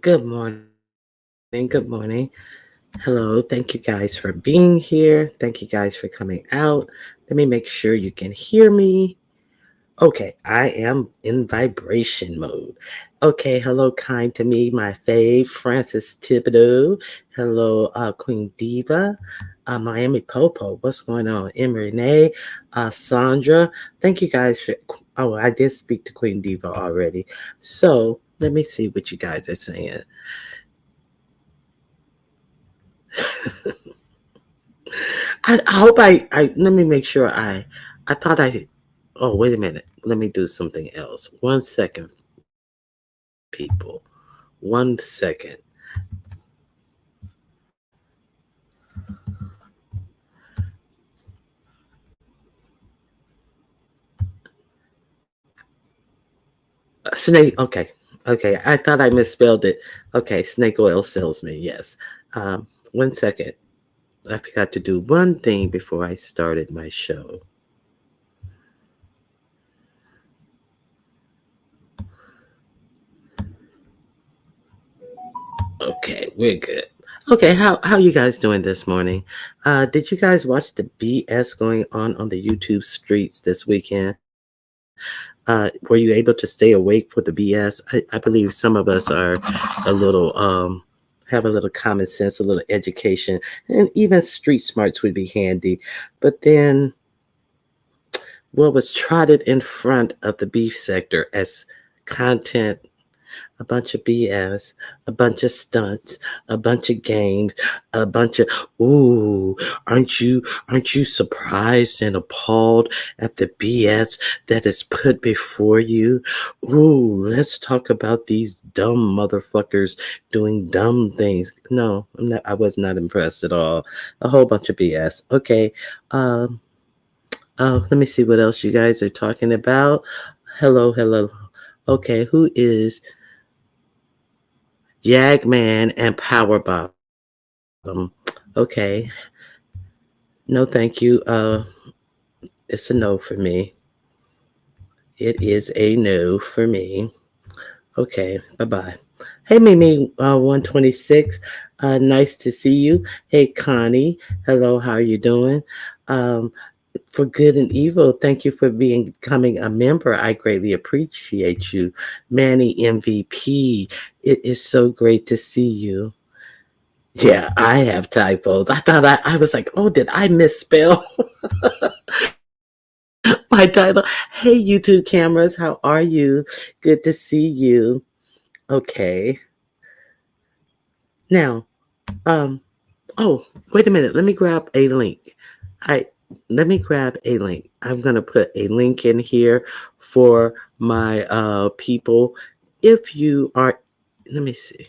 Good morning. Good morning. Hello. Thank you guys for being here. Thank you guys for coming out. Let me make sure you can hear me. Okay, I am in vibration mode. Okay, hello, kind to me, my fave, Francis Thibodeau. Hello, Queen Diva. Miami Popo. What's going on? M. Renee, Sandra. Thank you guys for. Oh, I did speak to Queen Diva already. So let me see what you guys are saying. I hope I let me make sure I thought I oh wait a minute. Let me do something else. 1 second, people. 1 second. Snake okay. I thought I misspelled it. Okay, snake oil salesman, yes. 1 second. I forgot to do one thing before I started my show. Okay, we're good. Okay, how you guys doing this morning? Did you guys watch the BS going on the YouTube streets this weekend? Were you able to stay awake for the BS? I believe some of us are a little have a little common sense, a little education, and even street smarts would be handy. But then what was trotted in front of the beef sector as content, a bunch of BS, a bunch of stunts, a bunch of games, a bunch of ooh, aren't you surprised and appalled at the BS that is put before you? Ooh, let's talk about these dumb motherfuckers doing dumb things. No, I was not impressed at all. A whole bunch of BS. Okay. Um let me see what else you guys are talking about. Hello. Okay, who is Jagman and Power Bottom? Okay. No, thank you. It's a no for me. It is a no for me. Okay. Bye bye. Hey, Mimi, 126. Nice to see you. Hey, Connie. Hello. How are you doing? Um, for good and evil, thank you for becoming a member. I greatly appreciate you. Manny MVP. It is so great to see you. Yeah, I have typos. I was like, oh, did I misspell my title? Hey, YouTube cameras, how are you? Good to see you. Okay. Now, um, oh, wait a minute. Let me grab a link. I Let me grab a link. I'm gonna put a link in here for my people. If you are, let me see.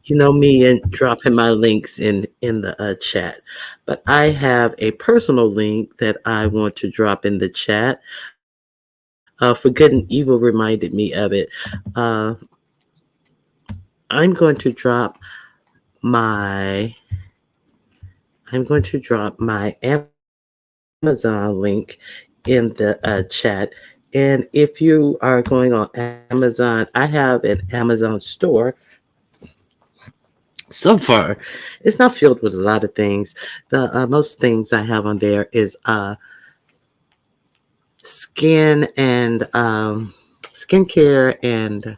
You know me and dropping my links in the chat, but I have a personal link that I want to drop in the chat. For good and evil reminded me of it. Uh, I'm going to drop my Amazon link in the chat. And if you are going on Amazon, I have an Amazon store. So far, it's not filled with a lot of things. The most things I have on there is skin and skincare. And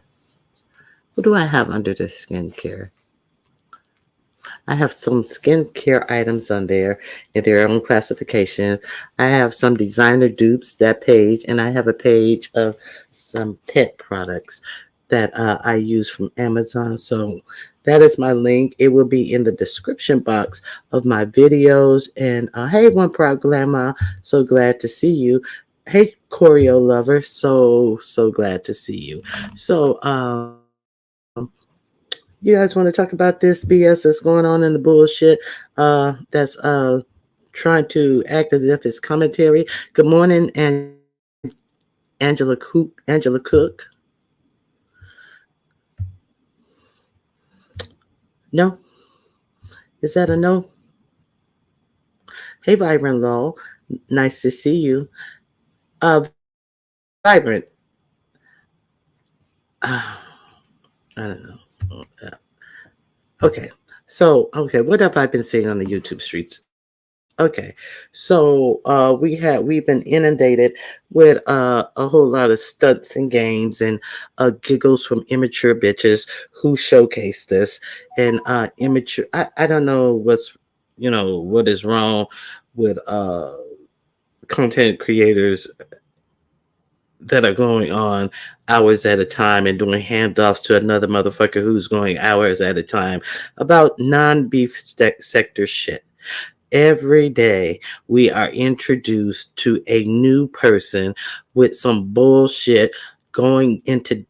what do I have under the skincare? I have some skincare items on there in their own classification. I have some designer dupes, that page, and I have a page of some pet products that I use from Amazon. So that is my link. It will be in the description box of my videos. And hey, One Proud Grandma, so glad to see you. Hey, Choreo Lover, so glad to see you. So, you guys want to talk about this BS that's going on in the bullshit? That's trying to act as if it's commentary. Good morning, and Angela Cook. No, is that a no? Hey, Vibrant Law, nice to see you. Vibrant. Uh, I don't know. Okay. So, okay, what have I been seeing on the YouTube streets? Okay. So, we've been inundated with a whole lot of stunts and games and giggles from immature bitches who showcase this and immature I don't know what is wrong with content creators that are going on hours at a time and doing handoffs to another motherfucker who's going hours at a time about non-beef sector shit. Every day we are introduced to a new person with some bullshit, going into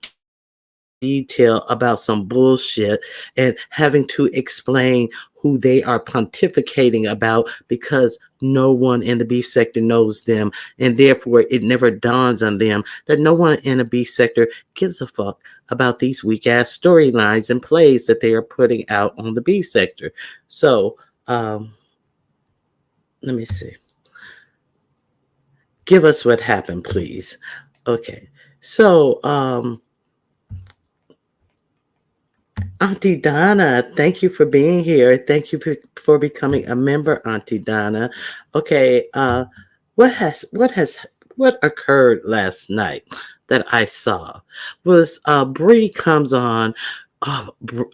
detail about some bullshit and having to explain who they are pontificating about because no one in the beef sector knows them, and therefore it never dawns on them that no one in the beef sector gives a fuck about these weak ass storylines and plays that they are putting out on the beef sector. So let me see. Give us what happened, please. Okay. So Auntie Donna, thank you for being here. Thank you for becoming a member, Auntie Donna. Okay, what has what has what occurred last night that I saw was Bree comes on,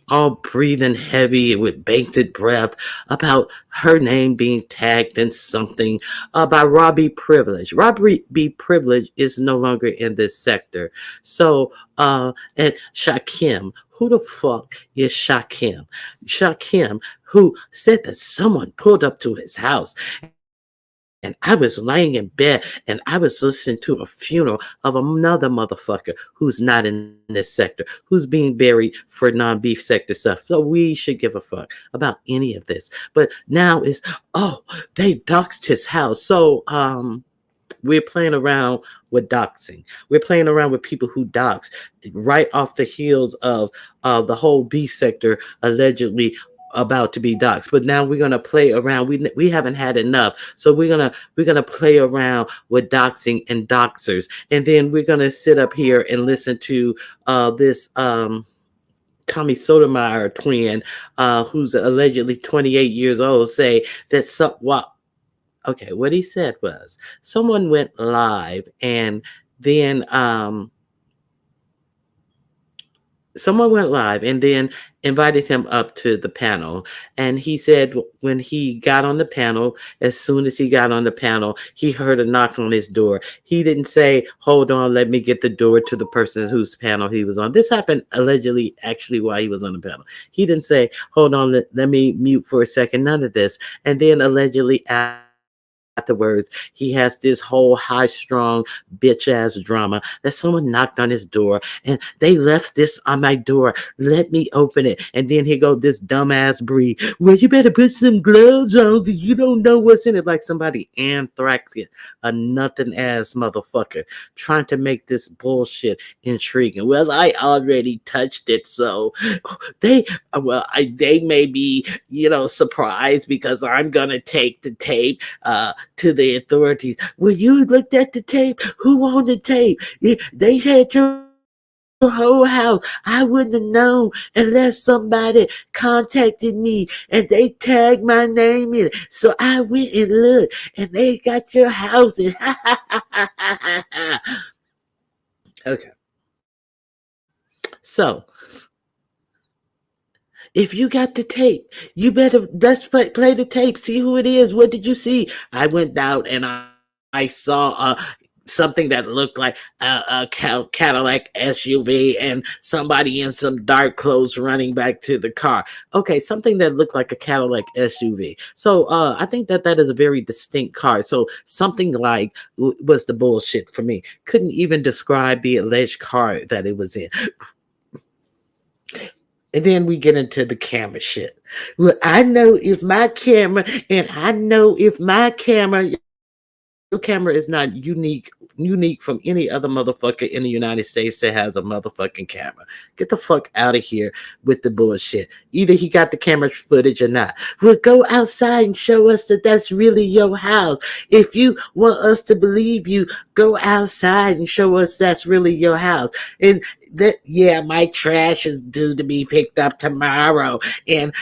all breathing heavy with bated breath about her name being tagged in something by Robbie Privilege. Robbie B. Privilege is no longer in this sector. So, and Shakim, who the fuck is Shakim? Shakim, who said that someone pulled up to his house and I was laying in bed and I was listening to a funeral of another motherfucker who's not in this sector, who's being buried for non-beef sector stuff. So we should give a fuck about any of this. But now it's, oh, they doxed his house. So we're playing around with doxing. We're playing around with people who dox right off the heels of the whole beef sector allegedly about to be doxed. But now we're gonna play around. We haven't had enough, so we're gonna play around with doxing and doxers, and then we're gonna sit up here and listen to this Tommy Sotomayor twin, who's allegedly 28 years old, say that okay, what he said was someone went live and then invited him up to the panel, and he said when he got on the panel, as soon as he got on the panel, he heard a knock on his door. He didn't say, hold on, let me get the door to the person whose panel he was on. This happened allegedly actually while he was on the panel. He didn't say, hold on, let me mute for a second, none of this. And then allegedly afterwards, he has this whole high strung bitch ass drama that someone knocked on his door and they left this on my door. Let me open it. And then he go this dumbass Bree. Well, you better put some gloves on because you don't know what's in it. Like somebody anthrax it, a nothing ass motherfucker trying to make this bullshit intriguing. Well, I already touched it, so they they may be surprised because I'm gonna take the tape to the authorities. Well, you looked at the tape. Who on the tape? They had your whole house. I wouldn't have known unless somebody contacted me and they tagged my name in it. So I went and looked, and they got your house. And okay. So if you got the tape, you better let's play the tape. See who it is. What did you see? I went out and I saw something that looked like a Cadillac SUV and somebody in some dark clothes running back to the car. Okay, something that looked like a Cadillac SUV. So I think that is a very distinct car. So something like was the bullshit for me. Couldn't even describe the alleged car that it was in. And then we get into the camera shit. Well, I know if my camera, and I know if my camera, your camera is not unique from any other motherfucker in the United States that has a motherfucking camera. Get the fuck out of here with the bullshit. Either he got the camera footage or not. Well, go outside and show us that that's really your house. If you want us to believe you, go outside and show us that's really your house. And that yeah, my trash is due to be picked up tomorrow, and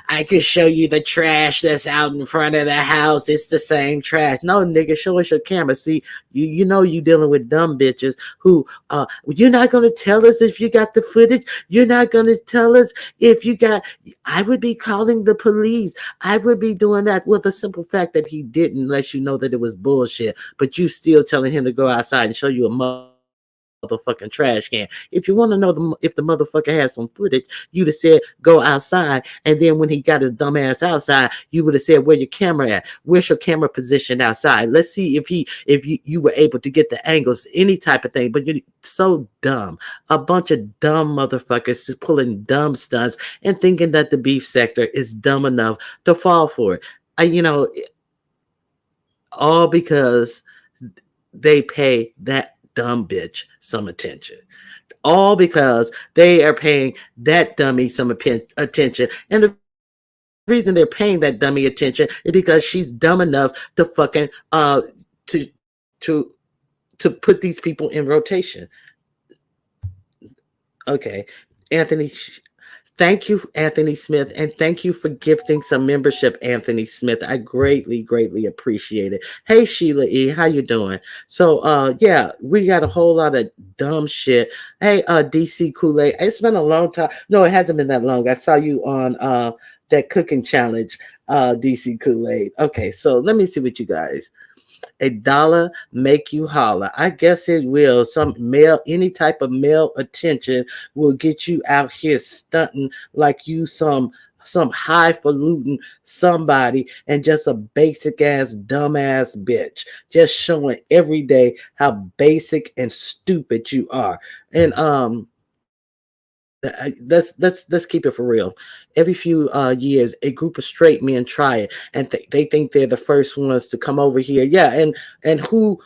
I can show you the trash that's out in front of the house. It's the same trash. No, nigga, show us your camera. See, you dealing with dumb bitches who you're not gonna tell us if you got the footage. You're not gonna tell us if you got. I would be calling the police. I would be doing that with the simple fact that he didn't let you know that it was bullshit, but you still telling him to go outside and show you a motherfucking trash can. If you want to know if the motherfucker had some footage, you'd have said go outside, and then when he got his dumb ass outside, you would have said where your camera at? Where's your camera position outside? Let's see if you were able to get the angles, any type of thing. But you're so dumb. A bunch of dumb motherfuckers is pulling dumb stunts and thinking that the beef sector is dumb enough to fall for it. All because they pay that dumb bitch some attention. All because they are paying that dummy some attention. And the reason they're paying that dummy attention is because she's dumb enough to fucking to to to put these people in rotation. Okay. Anthony, thank you, Anthony Smith, and thank you for gifting some membership, Anthony Smith. I greatly, greatly appreciate it. Hey, Sheila E, how you doing? So, yeah, we got a whole lot of dumb shit. Hey, DC Kool-Aid, it's been a long time. No, it hasn't been that long. I saw you on that cooking challenge, DC Kool-Aid. Okay, so let me see what you guys. A dollar make you holler. I guess it will. Any type of male attention will get you out here stunting like you some highfalutin somebody and just a basic ass dumbass bitch. Just showing every day how basic and stupid you are. And let's keep it for real. Every few years, a group of straight men try it, and they think they're the first ones to come over here. Yeah, and who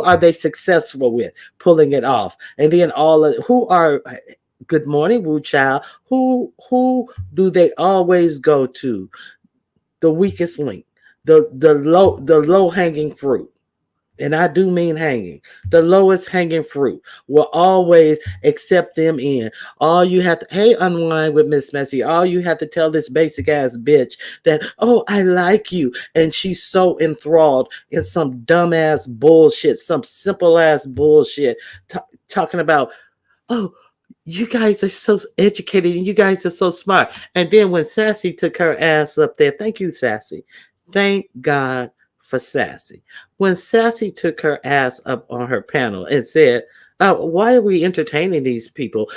are they successful with pulling it off? And then who are good morning, Wu Child. Who do they always go to? The weakest link, the low hanging fruit, and I do mean hanging, the lowest hanging fruit will always accept them in. All you have to, hey, unwind with Miss Messy. All you have to tell this basic ass bitch that, oh, I like you. And she's so enthralled in some dumbass bullshit, some simple ass bullshit, talking about, oh, you guys are so educated and you guys are so smart. And then when Sassy took her ass up there, thank you, Sassy. Thank God for Sassy. When Sassy took her ass up on her panel and said, why are we entertaining these people?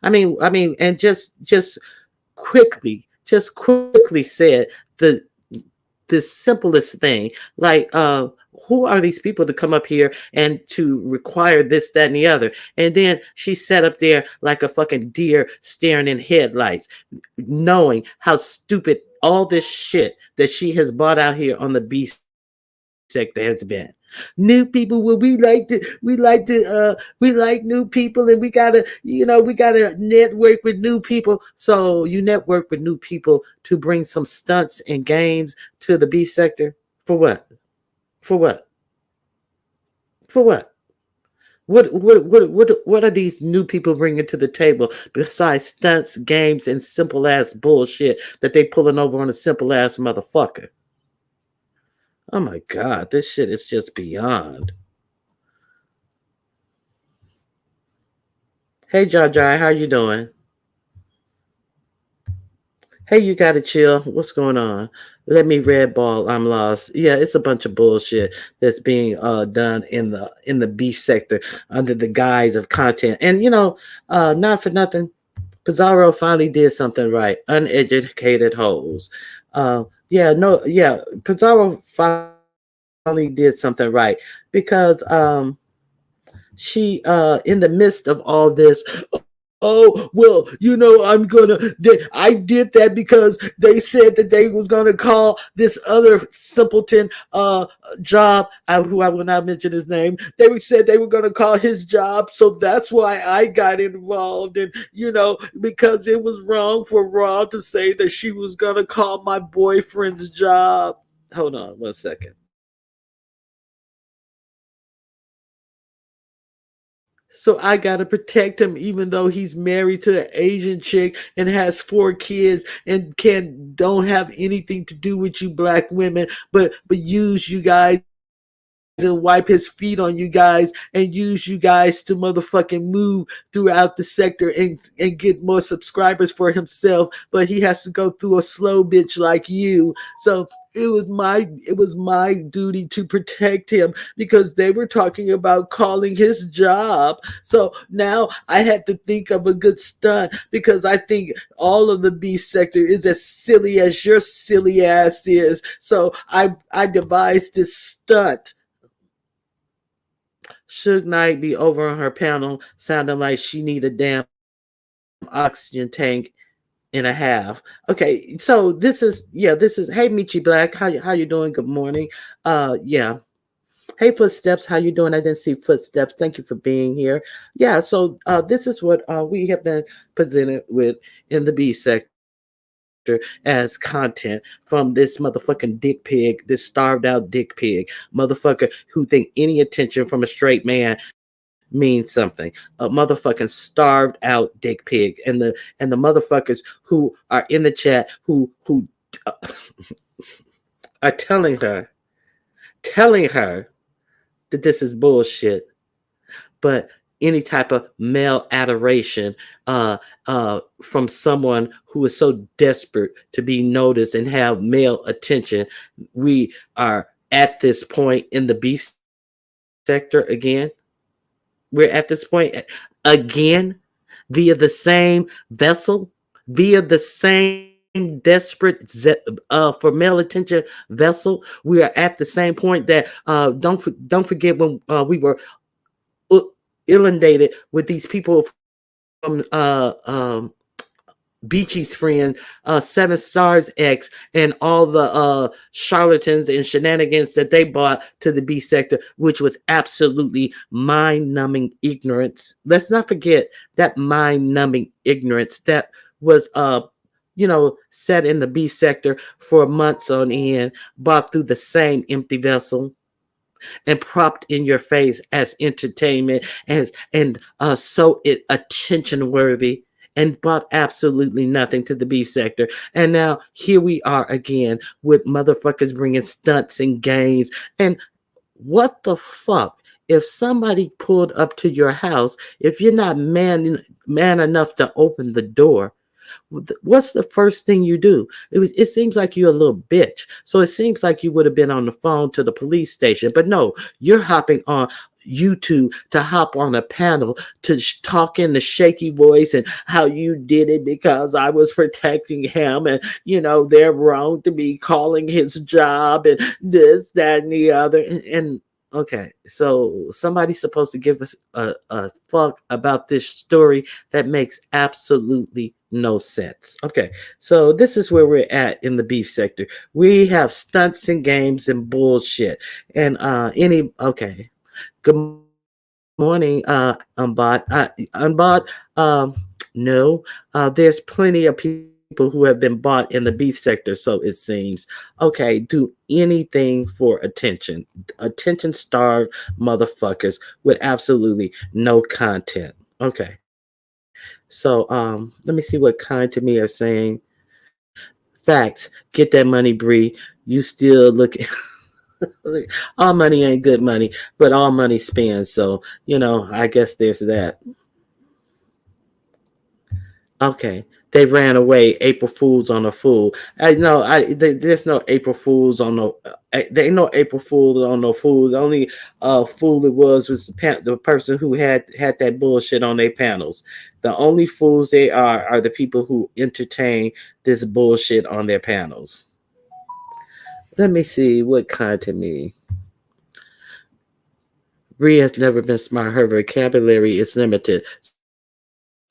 And just quickly said the simplest thing, like, who are these people to come up here and to require this, that, and the other? And then she sat up there like a fucking deer staring in headlights, knowing how stupid all this shit that she has bought out here on the beef sector has been. New people, well, we like new people, and we gotta network with new people. So you network with new people to bring some stunts and games to the beef sector for what? For what? For what? What are these new people bringing to the table besides stunts, games, and simple ass bullshit that they pulling over on a simple ass motherfucker? Oh my God, this shit is just beyond. Hey, Jai, how you doing? Hey, you gotta chill. What's going on? Let me red ball. I'm lost. Yeah, it's a bunch of bullshit that's being done in the beef sector under the guise of content. And not for nothing, Pizarro finally did something right. Uneducated hoes. Pizarro finally did something right because she in the midst of all this, oh, well, I did that because they said that they was gonna call this other simpleton job, who I will not mention his name. They said they were gonna call his job, so that's why I got involved. And because it was wrong for Raw to say that she was gonna call my boyfriend's job. Hold on one second. So I gotta protect him, even though he's married to an Asian chick and has 4 kids and can don't have anything to do with you black women, but use you guys and wipe his feet on you guys and use you guys to motherfucking move throughout the sector and get more subscribers for himself. But he has to go through a slow bitch like you. So it was my duty to protect him because they were talking about calling his job. So now I had to think of a good stunt because I think all of the B sector is as silly as your silly ass is. So I devised this stunt. Suge Knight be over on her panel sounding like she need a damn oxygen tank and a half. Okay, so this is hey Michi Black, how you doing? Good morning. Yeah. Hey Footsteps, how you doing? I didn't see Footsteps. Thank you for being here. Yeah, so this is what we have been presented with in the B sector as content from this motherfucking dick pig, this starved out dick pig, motherfucker who think any attention from a straight man means something. A motherfucking starved out dick pig, and the motherfuckers who are in the chat who uh, are telling her that this is bullshit. But any type of male adoration from someone who is so desperate to be noticed and have male attention, we are at this point in the beef sector again. We're at this point again via the same vessel, via the same desperate for male attention vessel. We are at the same point that don't forget when we were inundated with these people from Beachy's friend, Seven Stars X, and all the charlatans and shenanigans that they brought to the B sector, which was absolutely mind numbing ignorance. Let's not forget that mind numbing ignorance that was set in the B sector for months on end, brought through the same empty vessel and propped in your face as entertainment and so it attention worthy and brought absolutely nothing to the beef sector. And now here we are again with motherfuckers bringing stunts and games. And what the fuck? If somebody pulled up to your house, if you're not man enough to open the door, what's the first thing you do? It seems like you're a little bitch. So it seems like you would have been on the phone to the police station, but no, you're hopping on YouTube to hop on a panel to talk in the shaky voice and how you did it because I was protecting him, and they're wrong to be calling his job and this, that, and the other. And okay, so somebody's supposed to give us a fuck about this story that makes absolutely no sense. Okay, so this is where we're at in the beef sector. We have stunts and games and bullshit. And good morning, Unbot. No, there's plenty of people who have been bought in the beef sector, so it seems. Okay, do anything for attention. Attention starved motherfuckers with absolutely no content. Okay. So let me see what kind to me are saying. Facts. Get that money, Bree. You still looking all money ain't good money, but all money spends. So, I guess there's that. Okay. They ran away. April Fools on a fool. I know. There's no April Fools on no. There ain't no April Fools on no fool. The only fool it was the person who had that bullshit on their panels. The only fools they are the people who entertain this bullshit on their panels. Let me see what kind to me. Bree has never been smart. Her vocabulary is limited.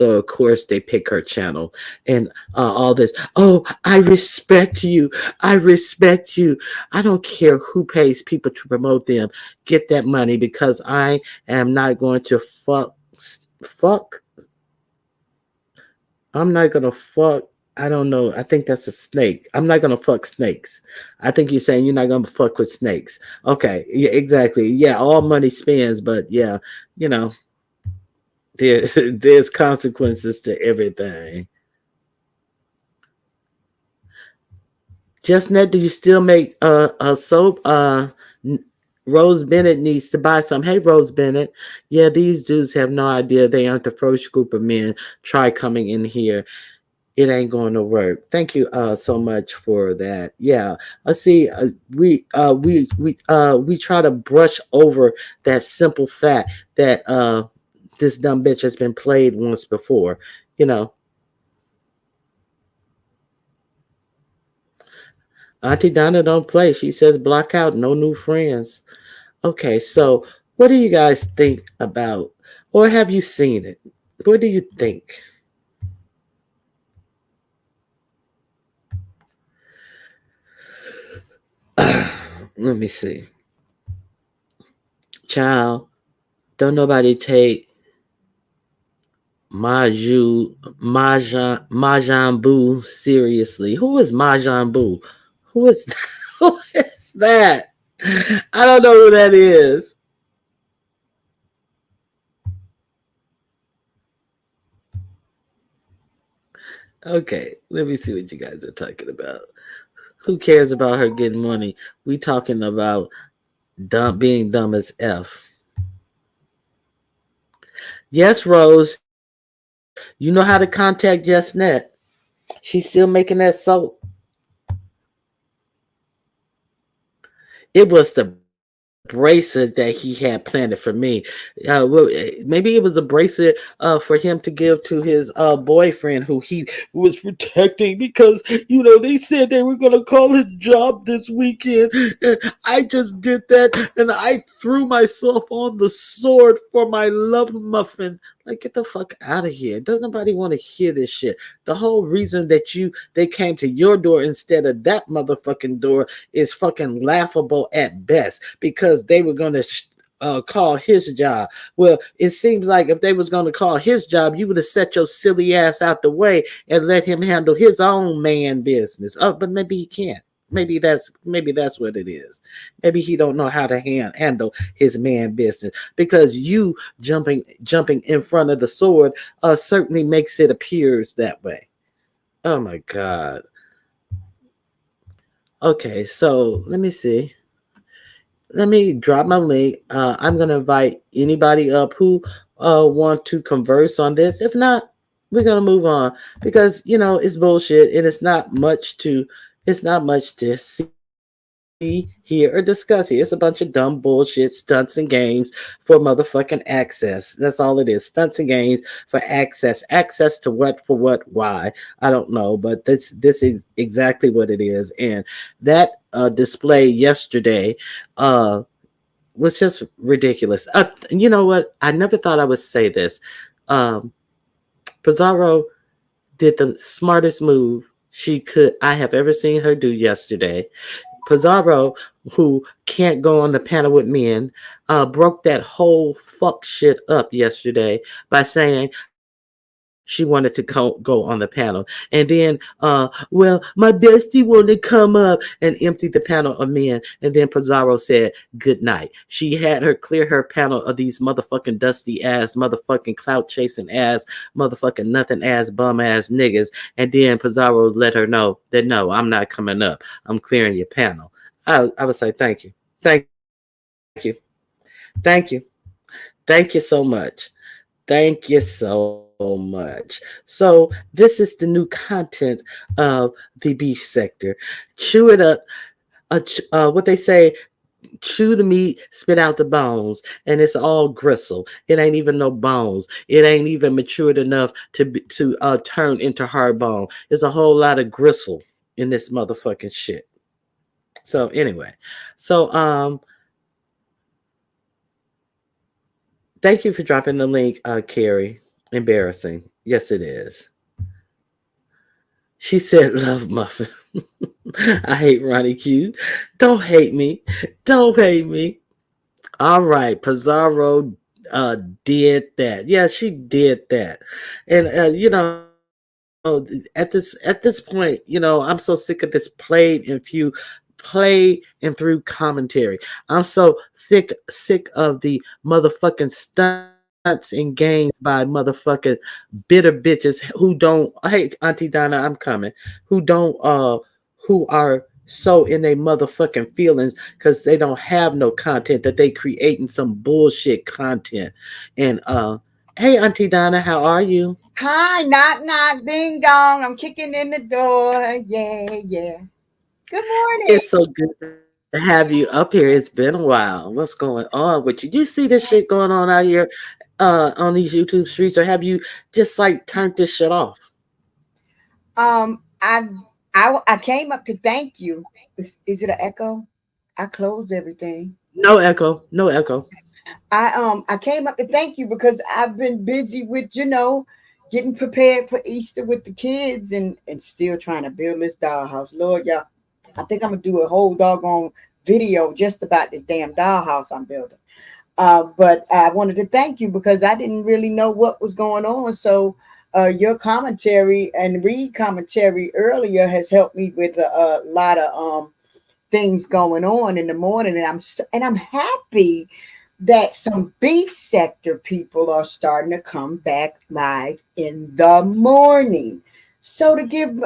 So of course they pick her channel and all this. Oh, I respect you. I respect you. I don't care who pays people to promote them. Get that money because I am not going to fuck. I'm not gonna fuck. I don't know. I think that's a snake. I'm not gonna fuck snakes. I think you're saying you're not gonna fuck with snakes. Okay, yeah, exactly. Yeah, all money spends, but yeah, you know, There's consequences to everything. Just net, do you still make a soap? Rose Bennett needs to buy some. Hey, Rose Bennett. Yeah, these dudes have no idea they aren't the first group of men. Try coming in here. It ain't going to work. Thank you so much for that. Yeah, I see. We try to brush over that simple fact that this dumb bitch has been played once before. You know, Auntie Donna don't play. She says block out, no new friends. Okay, so what do you guys think about, or have you seen it? What do you think? Let me see. Child, don't nobody take Majan Boo seriously. Who is Majan Boo? Who is who is that? I don't know who that is. Okay, let me see what you guys are talking about. Who cares about her getting money? We talking about being dumb as F. Yes, Rose, you know how to contact JustNet. She's still making that soap. It was the bracelet that he had planted for me. Maybe it was a bracelet for him to give to his boyfriend who he was protecting because, they said they were going to call his job this weekend. And I just did that and I threw myself on the sword for my love muffin. Like, get the fuck out of here. Doesn't nobody want to hear this shit. The whole reason that they came to your door instead of that motherfucking door is fucking laughable at best because they were going to call his job. Well, it seems like if they was going to call his job, you would have set your silly ass out the way and let him handle his own man business. Oh, but maybe he can't. Maybe that's what it is. Maybe he don't know how to handle his man business because you jumping in front of the sword certainly makes it appears that way. Oh my god. Okay, so let me see. Let me drop my link. I'm gonna invite anybody up who want to converse on this. If not, we're gonna move on because it's bullshit and it's not much to see, hear, or discuss here. It's a bunch of dumb bullshit stunts and games for motherfucking access. That's all it is. Stunts and games for access. Access to what, for what, why? I don't know, but this is exactly what it is. And that display yesterday was just ridiculous. You know what? I never thought I would say this. Um, Pizarro did the smartest move I have ever seen her do yesterday. Pizarro, who can't go on the panel with men, broke that whole fuck shit up yesterday by saying she wanted to go on the panel. And then, well, my bestie wanted to come up and empty the panel of men. And then Pizarro said, good night. She had her clear her panel of these motherfucking dusty ass, motherfucking clout chasing ass, motherfucking nothing ass, bum ass niggas. And then Pizarro let her know that, no, I'm not coming up. I'm clearing your panel. I would say thank you. Thank you. Thank you. Thank you so much. Thank you so much. So this is the new content of the beef sector. Chew it up. What they say, chew the meat, spit out the bones, and it's all gristle. It ain't even no bones. It ain't even matured enough to turn into hard bone. There's a whole lot of gristle in this motherfucking shit. So anyway, so thank you for dropping the link, Carrie. Embarrassing. Yes, it is. She said, love muffin. I hate Ronnie Q. Don't hate me. Don't hate me. All right. Pizarro did that. Yeah, she did that. And, at this point, I'm so sick of this play and through commentary. I'm so sick of the motherfucking stunt stunts and games by motherfucking bitter bitches who don't. Hey, Auntie Donna, I'm coming. Who don't. Who are so in their motherfucking feelings because they don't have no content that they creating some bullshit content. And hey, Auntie Donna, how are you? Hi, knock, knock, ding dong. I'm kicking in the door. Yeah, yeah. Good morning. It's so good to have you up here. It's been a while. What's going on with you? You see this shit going on out here on these YouTube streets, or have you just like turned this shit off? Um, I I came up to thank you. Is it an echo? I closed everything. No echo. No echo. I came up to thank you because I've been busy with getting prepared for Easter with the kids and still trying to build this dollhouse. Lord, y'all, I think I'm gonna do a whole doggone video just about this damn dollhouse I'm building. But I wanted to thank you because I didn't really know what was going on. So your commentary and read commentary earlier has helped me with a lot of things going on in the morning, and I'm happy that some beef sector people are starting to come back live in the morning. So to give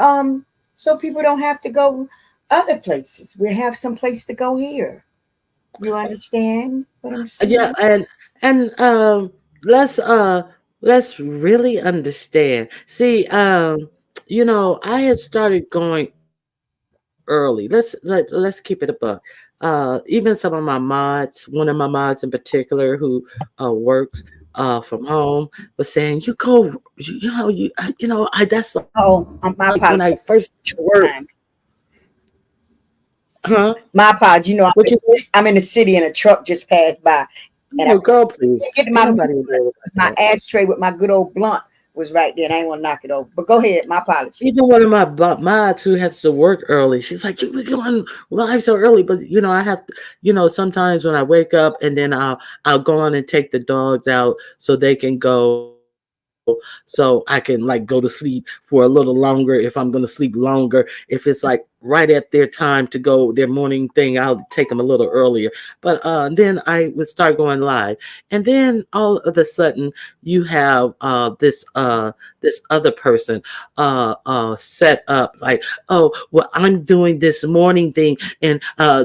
so people don't have to go other places. We have some place to go here. You understand what I'm Yeah, saying? and let's really understand. See, I had started going early. Let's keep it a buck. Even some of my mods, one of my mods in particular who works from home was saying, "You go, I that's like when I Oh, first my got to apologies. work, huh? My apologies. What you say? I'm in the city and a truck just passed by, and I Oh, girl, please. didn't get to Ain't my nobody in there about my that. ashtray with my good old blunt was right there, and I didn't want to knock it over. But go ahead. My apologies. Even one of my mods who has to work early, she's like, "You we going live so early," but I have to. Sometimes when I wake up and then I'll go on and take the dogs out so they can go, so I can like go to sleep for a little longer if I'm gonna sleep longer. If it's like right at their time to go their morning thing, I'll take them a little earlier. But then I would start going live, and then all of a sudden you have this other person set up like, oh well, I'm doing this morning thing, and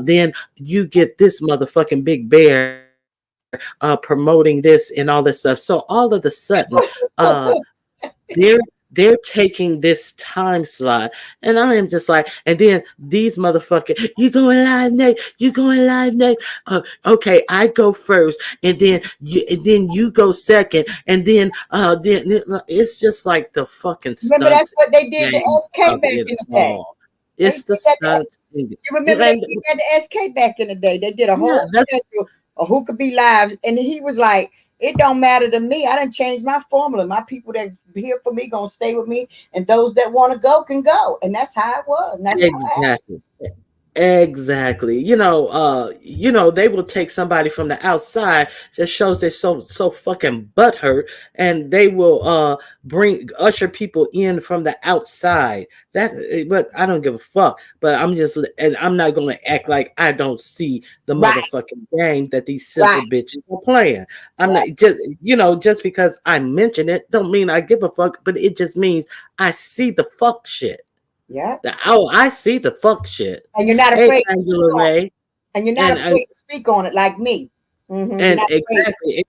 then you get this motherfucking big bear promoting this and all this stuff. So all of a sudden uh they're they're taking this time slot, and I am just like, and then these motherfuckers, you going live next, you going live next. Okay, I go first, and then you go second, and then it's just like the fucking Remember that's stunts what they did to game SK of back it in the day. all. They It's did the that. stunts thing. You remember they And did that to SK back in the day. They did a yeah, whole schedule of who could be live, and he was like, "It don't matter to me. I didn't change my formula. My people that's here for me gonna stay with me, and those that want to go can go." And that's how it was. And that's how it happened. exactly. Exactly. They will take somebody from the outside that shows they're so fucking butthurt, and they will bring usher people in from the outside. But I don't give a fuck. But and I'm not gonna act like I don't see the Right, motherfucking game that these simple right, bitches are playing. I'm right. not just because I mention it don't mean I give a fuck, but it just means I see the fuck shit. Yeah. I see the fuck shit. And you're not Hey, afraid to speak Angela on it. Ray, And you're not and afraid to speak on it like me. You're and not afraid. exactly,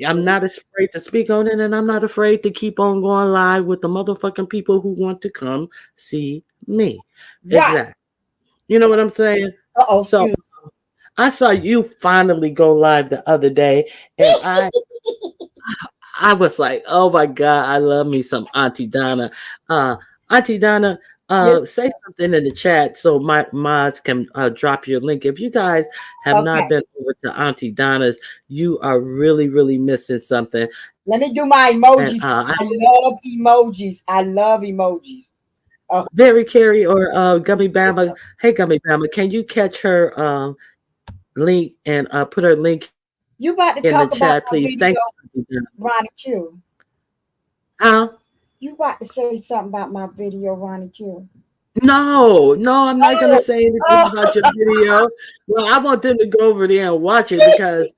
I'm not afraid to speak on it, and I'm not afraid to keep on going live with the motherfucking people who want to come see me. Right. Exactly. You know what I'm saying? Uh-oh, So excuse I saw you finally go live the other day, and I was like, oh my God, I love me some Auntie Donna. Uh, Auntie Donna, me. say something in the chat so my mods can drop your link. If you guys have not Okay. been over to Auntie Donna's, you are really, really missing something. Let me do my And emojis. I love emojis. I love emojis. Oh, Very Carrie or Gummy Bama. Hey, Gummy Bama, can you catch her link and put her link in the chat, you please? about to Thank talk you, about Auntie my Donna. video, Ronnie Q. Huh? You about to say something about my video, Ronnie Q. No, no, I'm not gonna Oh, say anything oh, about your video. Well, I want them to go over there and watch it because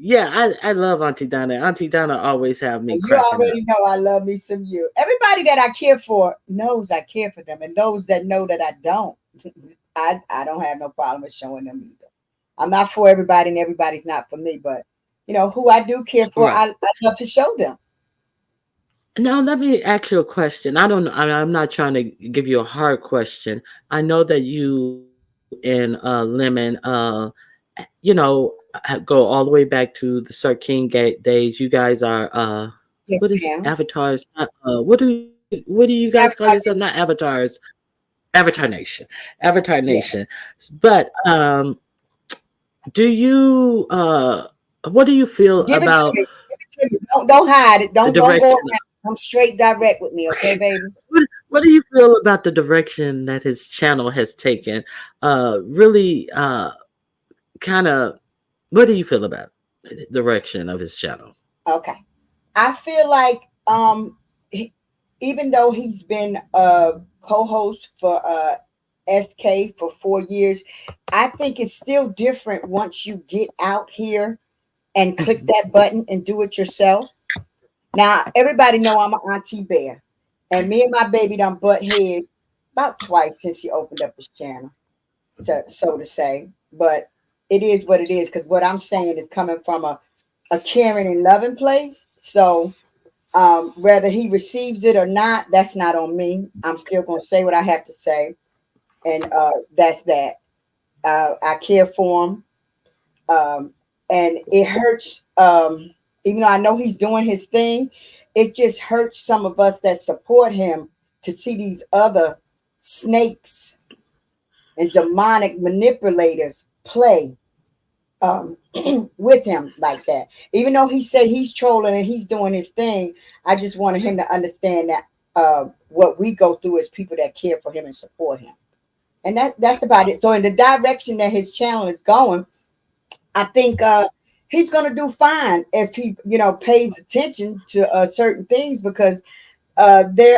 Yeah, I love Auntie Donna. Auntie Donna always have me And you cracking up. already know I love me some you. Everybody that I care for knows I care for them, and those that know that I don't, I don't have no problem with showing them either. I'm not for everybody, and everybody's not for me, but who I do care for, Right. I love to show them. Now, let me ask you a question. I don't know. I'm not trying to give you a hard question. I know that you and Lemon, go all the way back to the Sir King days. You guys are Yes, what is ma'am. avatars? What do you guys call yourself? Not Advertising. avatars. Avatar Nation. Avatar Yeah. Nation. But do you what do you feel Give it to about me. Give it to me. Don't hide it. the Don't go direction? around. Come straight direct with me, okay, baby? What do you feel about the direction that his channel has taken? Really, kind of. What do you feel about the direction of his channel? Okay. I feel like he, even though he's been a co-host for SK for 4 years, I think it's still different once you get out here and click Mhm. that button and do it yourself. Now everybody know I'm an auntie bear, and me and my baby done butt head about twice since he opened up his channel, so to say. But it is what it is because what I'm saying is coming from a caring and loving place. So whether he receives it or not, that's not on me. I'm still going to say what I have to say, and that's that. I care for him, and it hurts. Even though I know he's doing his thing, it just hurts some of us that support him to see these other snakes and demonic manipulators play with him like that. Even though he said he's trolling and he's doing his thing, I just wanted him to understand that what we go through as people that care for him and support him. And that's about it. So in the direction that his channel is going, I think he's gonna do fine if he, pays attention to certain things because they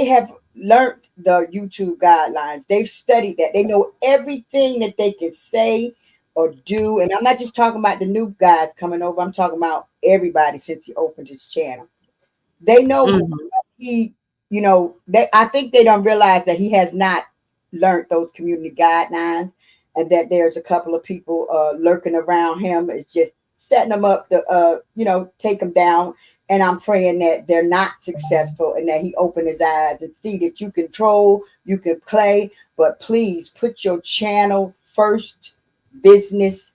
have learned the YouTube guidelines. They've studied that. They know everything that they can say or do. And I'm not just talking about the new guys coming over. I'm talking about everybody since he opened his channel. They know what Mhm. he, I think they don't realize that he has not learned those community guidelines and that there's a couple of people lurking around him. It's just setting them up to, take them down. And I'm praying that they're not successful and that he open his eyes and see that you can troll, you can play, but please put your channel first, business,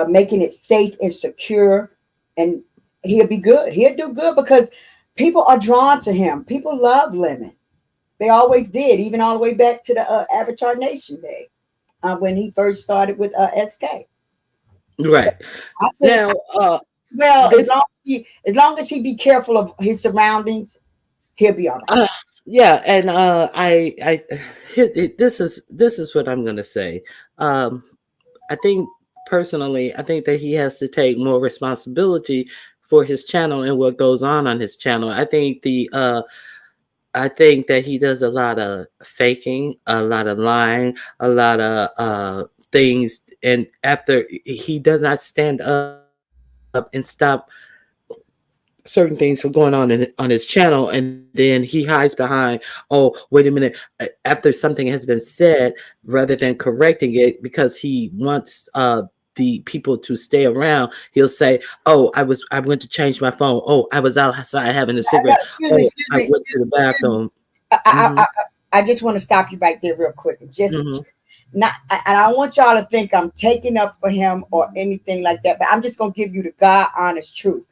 making it safe and secure, and he'll be good. He'll do good because people are drawn to him. People love Lemon. They always did, even all the way back to the Avatar Nation day when he first started with SK. So Right. I think, Now, well, this as long as he be careful of his surroundings, he'll be all right. yeah, and this is what I'm gonna say. Um, I think personally, I think that he has to take more responsibility for his channel and what goes on his channel. I think that he does a lot of faking, a lot of lying, a lot of things, and after he does not stand up and stop certain things from going on his channel, and then he hides behind, oh, wait a minute, after something has been said, rather than correcting it because he wants the people to stay around, he'll say, oh, I went to change my phone, oh, I was outside having a No, cigarette, excuse me, oh, excuse I me, went to the excuse me. bathroom. I, I, Hmm. I, I just want to stop you right there real quick. Just Hmm. not, and I don't want y'all to think I'm taking up for him or anything like that, but I'm just gonna give you the God honest truth.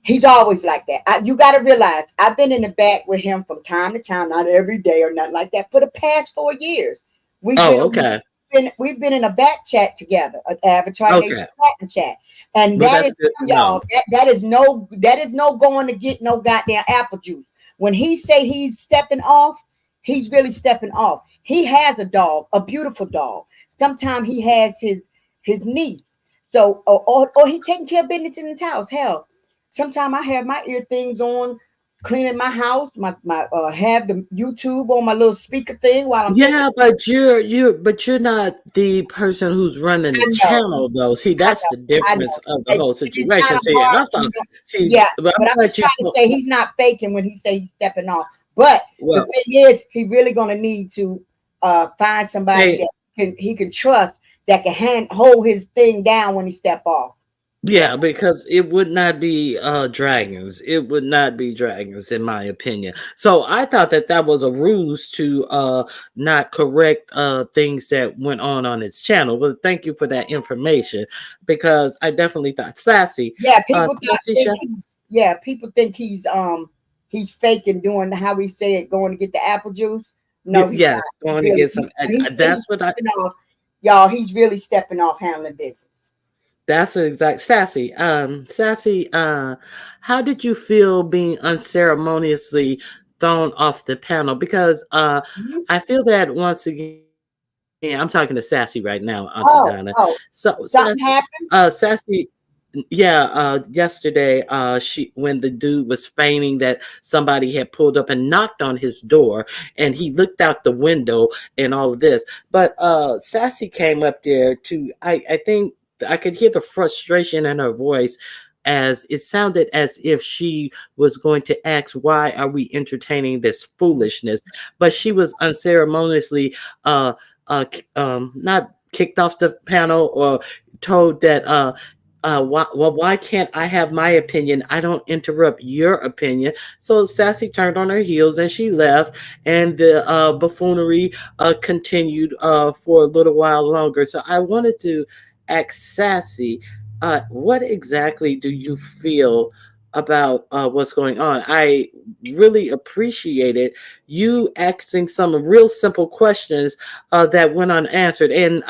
He's always like that. You got to realize I've been in the back with him from time to time, not every day or nothing like that, for the past 4 years. We've Oh, been okay. we've been in a back chat together, an Avatar Nation Okay. chat, and Well, that that's is good to y'all. know. That is no going to get no goddamn apple juice. When he say he's stepping off, he's really stepping off. He has a dog, a beautiful dog. Sometimes he has his niece. So or he taking care of business in his house. Hell, sometimes I have my ear things on cleaning my house, my have the YouTube on my little speaker thing while I'm taking. Yeah, but you're not the person who's running the I know, channel though. See, I that's know, the I know. difference of the whole And it's not situation. a See, and hard, I thought, see, yeah. but I'm But I'm glad just you trying to say he's not faking when he say he's stepping off. But the well, thing is, he really gonna need to find somebody hey, that he can trust that can hold his thing down when he step off. Yeah. yeah, because it would not be dragons. It would not be dragons, in my opinion. So I thought that that was a ruse to not correct things that went on its channel. But thank you for that information, because I definitely thought Sassy, Yeah, people Sassy think Chef. people think he's faking doing how he said going to get the apple juice. No, he's Yes, not. He going to really get some. when he say he's That's what I. stepping off, y'all, he's really stepping off handling business. That's what exact Sassy. Sassy. How did you feel being unceremoniously thrown off the panel? Because Mhm. I feel that once again, I'm talking to Sassy right now, Auntie Donna. Oh, oh, something happened. Sassy, yeah, yesterday, she when the dude was feigning that somebody had pulled up and knocked on his door, and he looked out the window and all of this. But Sassy came up there to, I think I could hear the frustration in her voice, as it sounded as if she was going to ask, why are we entertaining this foolishness? But she was unceremoniously not kicked off the panel, or told that why can't I have my opinion? I don't interrupt your opinion. So Sassy turned on her heels and she left, and the buffoonery continued for a little while longer. So I wanted to ask Sassy, what exactly do you feel about what's going on? I really appreciated you asking some real simple questions that went unanswered, and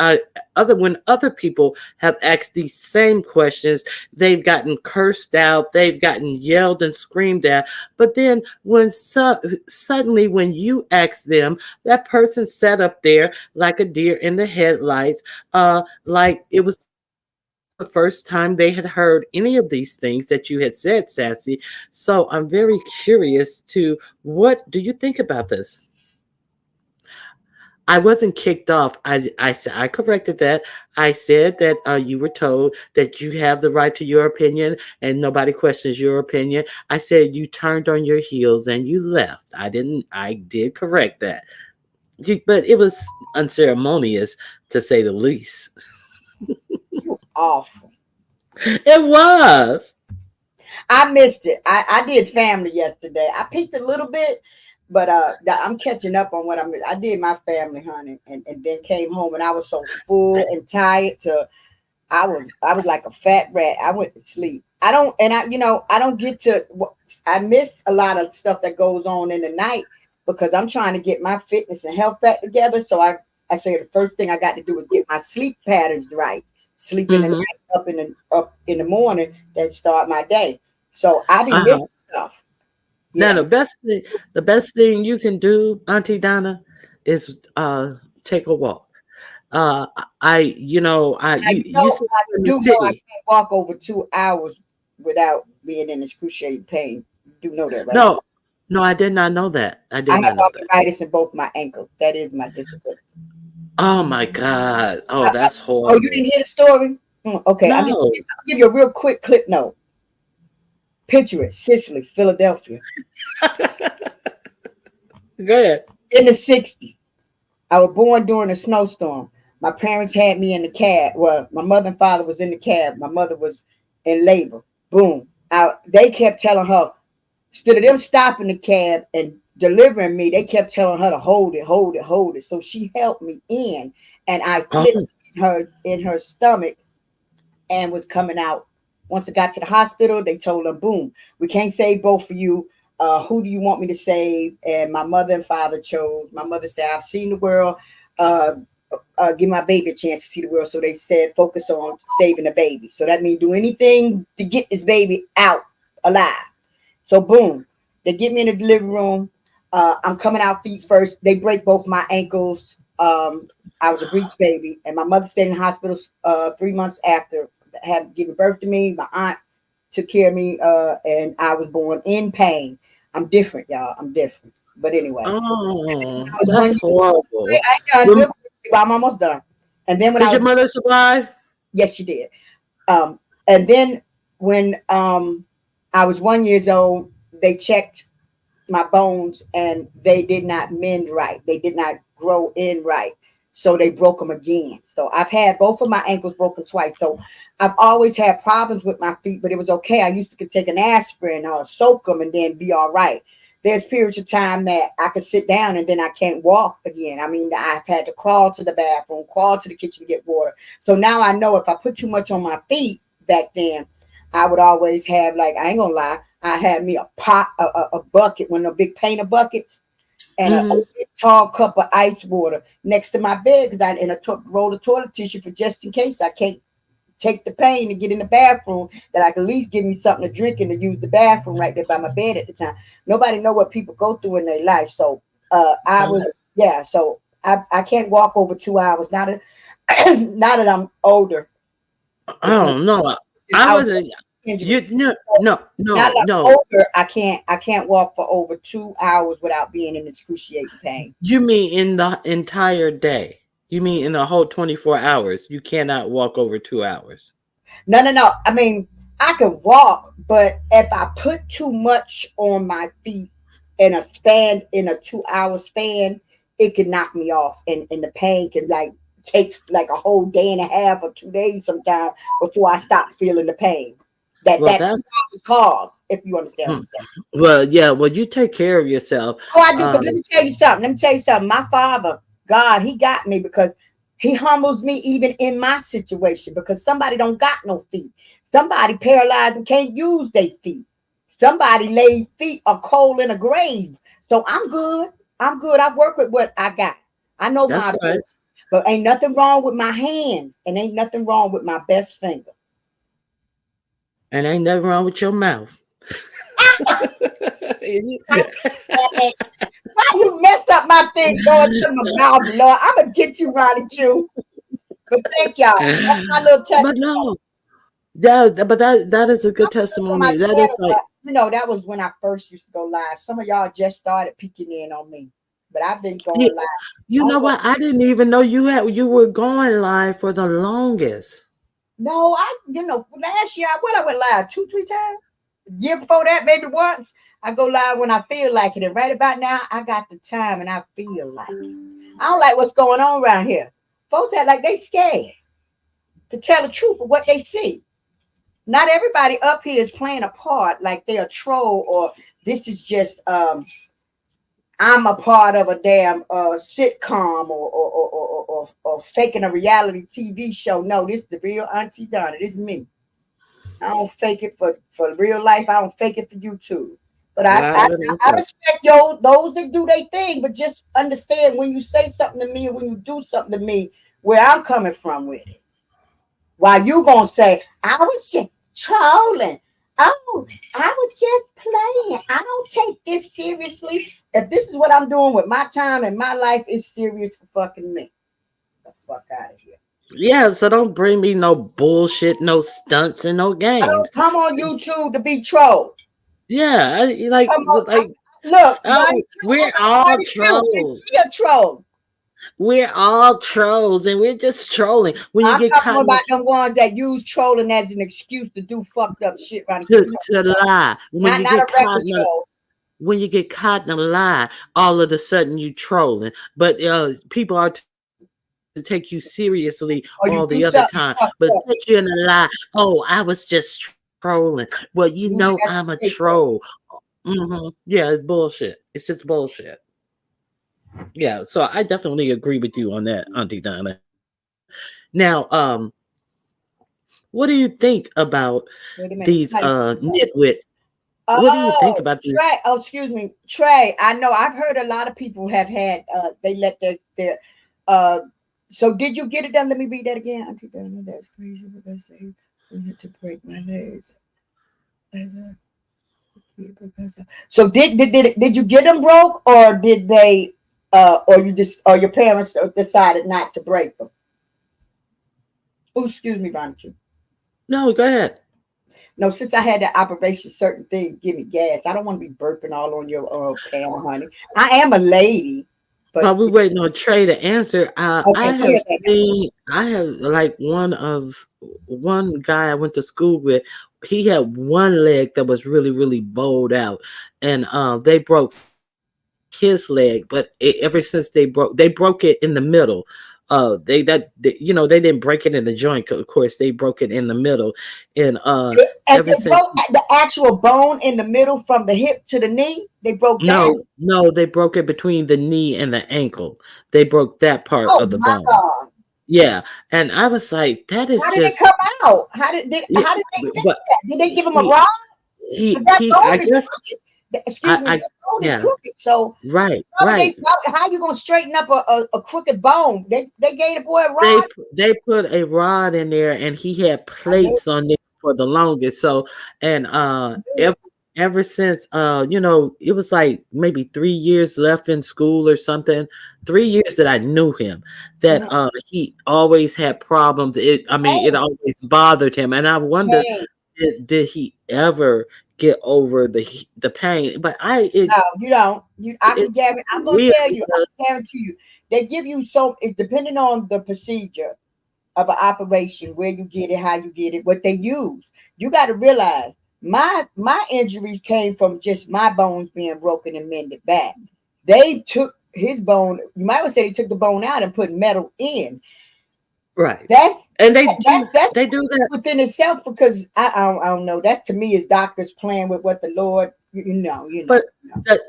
other when other people have asked these same questions, they've gotten cursed out, they've gotten yelled and screamed at. But then when suddenly when you ask them, that person sat up there like a deer in the headlights, like it was the first time they had heard any of these things that you had said, Sassy. So I'm very curious to, what do you think about this? I wasn't kicked off. I corrected that. I said that you were told that you have the right to your opinion and nobody questions your opinion. I said you turned on your heels and you left. I didn't. I did correct that. But it was unceremonious, to say the least. You awful. It was. I missed it. I did family yesterday. I peeked a little bit, but I'm catching up on what I did my family, honey, and then came home and I was so full and tired to I was like a fat rat. I went to sleep. I don't and I I don't get to I miss a lot of stuff that goes on in the night because I'm trying to get my fitness and health back together. So I say the first thing I got to do is get my sleep patterns right. Sleeping at Hmm. night, up in the morning, then start my day. So I be missing Uh-huh. stuff. Now Yeah. the best thing you can do, Auntie Donna, is take a walk. Now You said you you're in the do know I city. can't walk over 2 hours without being in excruciating pain. You do know that, right? No, no, I did not know that. I I did have not know that. arthritis in both my ankles. That is my disability. Oh my God. Oh, that's Oh, you horrible. didn't hear the story? Okay, No. I'll give you a real quick clip note. Picture it, Sicily, Philadelphia, Go ahead. in the 60s. I was born during a snowstorm. My parents had me in the cab. Well, my mother and father was in the cab. My mother was in labor. Boom. They kept telling her, instead of them stopping the cab and delivering me, they kept telling her to hold it, hold it, hold it. So she helped me in, and I clipped Oh, her stomach and was coming out. Once I got to the hospital, they told her, boom, we can't save both of you. Who do you want me to save? And my mother and father chose. My mother said, I've seen the world. Uh, give my baby a chance to see the world. So they said, focus on saving the baby. So that means do anything to get this baby out alive. So boom, they get me in the delivery room. I'm coming out feet first. They break both my ankles. I was a breech baby, and my mother stayed in the hospital 3 months after had given birth to me. My aunt took care of me, and I was born in pain. I'm different, y'all. I'm different. But anyway, Oh, I was one that's year, horrible. I ain't done Your, real quick, I'm almost done. And then when did I your was, mother survive? yes, she did. And then when I was 1 years old, they checked my bones and they did not mend right. They did not grow in right. So they broke them again. So I've had both of my ankles broken twice. So I've always had problems with my feet, but it was okay. I used to could take an aspirin or soak them and then be all right. There's periods of time that I could sit down and then I can't walk again. I mean, I've had to crawl to the bathroom, crawl to the kitchen to get water. So now I know if I put too much on my feet back then, I would always have, like, I ain't gonna lie, I had me a pot, a bucket, one of the big painter buckets, and a Mm-hmm. big tall cup of ice water next to my bed because I and a roll of toilet tissue for just in case I can't take the pain to get in the bathroom. That I can at least give me something to drink and to use the bathroom right there by my bed at the time. Nobody know what people go through in their life, so I was yeah. So I can't walk over 2 hours now that now that I'm older because Oh no, I I was wasn't. You injury. no So no now no that I'm no. older, I can't walk for over 2 hours without being in excruciating pain. You mean in the entire day? You mean in the whole 24 hours? You cannot walk over 2 hours. No, no, no. I mean, I can walk, but if I put too much on my feet in a 2 hour span, it can knock me off, and the pain can like take like a whole day and a half or 2 days sometimes before I stop feeling the pain Well, that 2 that's hours cause. If you understand what mm, I'm saying. well, yeah. Well, you take care of yourself. Oh, I do. Because let Um, me tell you something. Let me tell you something. My father, God, he got me because he humbles me even in my situation because somebody don't got no feet. Somebody paralyzed and can't use their feet. Somebody laid feet are cold in a grave. So I'm good. I'm good. I work with what I got. I know my that's right. ability. But ain't nothing wrong with my hands and ain't nothing wrong with my best finger. And ain't nothing wrong with your mouth. Why you messed up my thing going to my mouth, Lord? I'm gonna get you, Ronnie Q. But thank y'all. That's my little But testimony. no, yeah, but that is a good On my testimony. That is channel, like that was when I first used to go live. Some of y'all just started peeking in on me, but I've been yeah, going live. you I know don't go. what? I didn't even know you were going live for the longest. No, last year I went live 2, 3 times. Year before that, maybe once. I go live when I feel like it, and right about now, I got the time and I feel like it. I don't like what's going on around here. Folks act like they scared to tell the truth of what they see. Not everybody up here is playing a part like they're a troll or this is just I'm a part of a damn sitcom or faking a reality TV show. No, this is the real Auntie Donna. This is me. I don't fake it for real life. I don't fake it for YouTube. But I I, Live and in I color. respect those that do their thing. But just understand when you say something to me or when you do something to me, where I'm coming from with it. While you gonna say, I was just trolling. Oh, I was just playing. I don't take this seriously. If this is what I'm doing with my time and my life, it's serious for fucking me. Get the fuck out of here. Yeah, so don't bring me no bullshit, no stunts, and no I don't games. come on YouTube to be trolled. Yeah, like Come on, like look, oh, we're all Ronnie Q, is trolls. she a troll? We're all trolls, and we're just trolling. When you I'm get talking caught in the about them ones that use trolling as an excuse to do fucked up shit, Ronnie Q. to lie, when you Not a get caught regular in a troll. when you get caught in a lie, all of a sudden you trolling. But people are to take you seriously all the other Or time. you do But something put you in fucked a up. lie. Oh, I was just trolling. Well, you know I'm a Use it as a troll. scapegoat. Yeah, it's bullshit. It's just bullshit. Yeah, so I definitely agree with you on that, Auntie Donna. Now, what do you think about Wait a minute. these Somebody nitwits? What do you think Oh, about these? Trey. Oh, excuse me, Trey. I know. I've heard a lot of people have had. They let their. Uh. So did you get it done? Let me read that again. Auntie Donna, that's crazy because they had to break my legs. So did you get them broke or did they? Or you just or your parents decided not to break them? Oh, excuse me, Bonnie. No, go ahead. No, since I had that operation, certain things give me gas. I don't want to be burping all on your panel, honey. I am a lady, but While we waiting on Trey to answer, I okay, go have ahead. seen, I have like one guy I went to school with. He had one leg that was really, really bowed out, and they broke his leg. But ever since they broke it in the middle. They didn't break it in the joint. Of course, they broke it in the middle, and And ever they since broke the actual bone in the middle from the hip to the knee. They broke that. no, they broke it between the knee and the ankle. They broke that part Oh of the my bone. God! Yeah, and I was like, that How is did it just come out? yeah, How did they fix but that? Did they give him a he rod? Because that I bone is guess crooked. Excuse me, I that bone is yeah, crooked. So right, how did they? right. How you gonna straighten up a crooked bone? They gave the boy a They rod. they put a rod in there, and he had I knew, plates on there for the longest. So, and I knew it. ever since it was like maybe 3 years left in school or something. 3 years that I knew him, that Mhm. he always had problems. It Pain, always bothered him, and I wonder, pain. did he ever get over the pain? But No, you don't. I can it's guarantee. I'm gonna weird tell you. I because can guarantee you. They give you so. It's depending on the procedure of an operation, where you get it, how you get it, what they use. You got to realize my injuries came from just my bones being broken and mended back. They took his bone. You might well say they took the bone out and put metal in. right, That's and that's they do that. within itself because I don't know. That to me is doctors playing with what the Lord. You But know. You know. that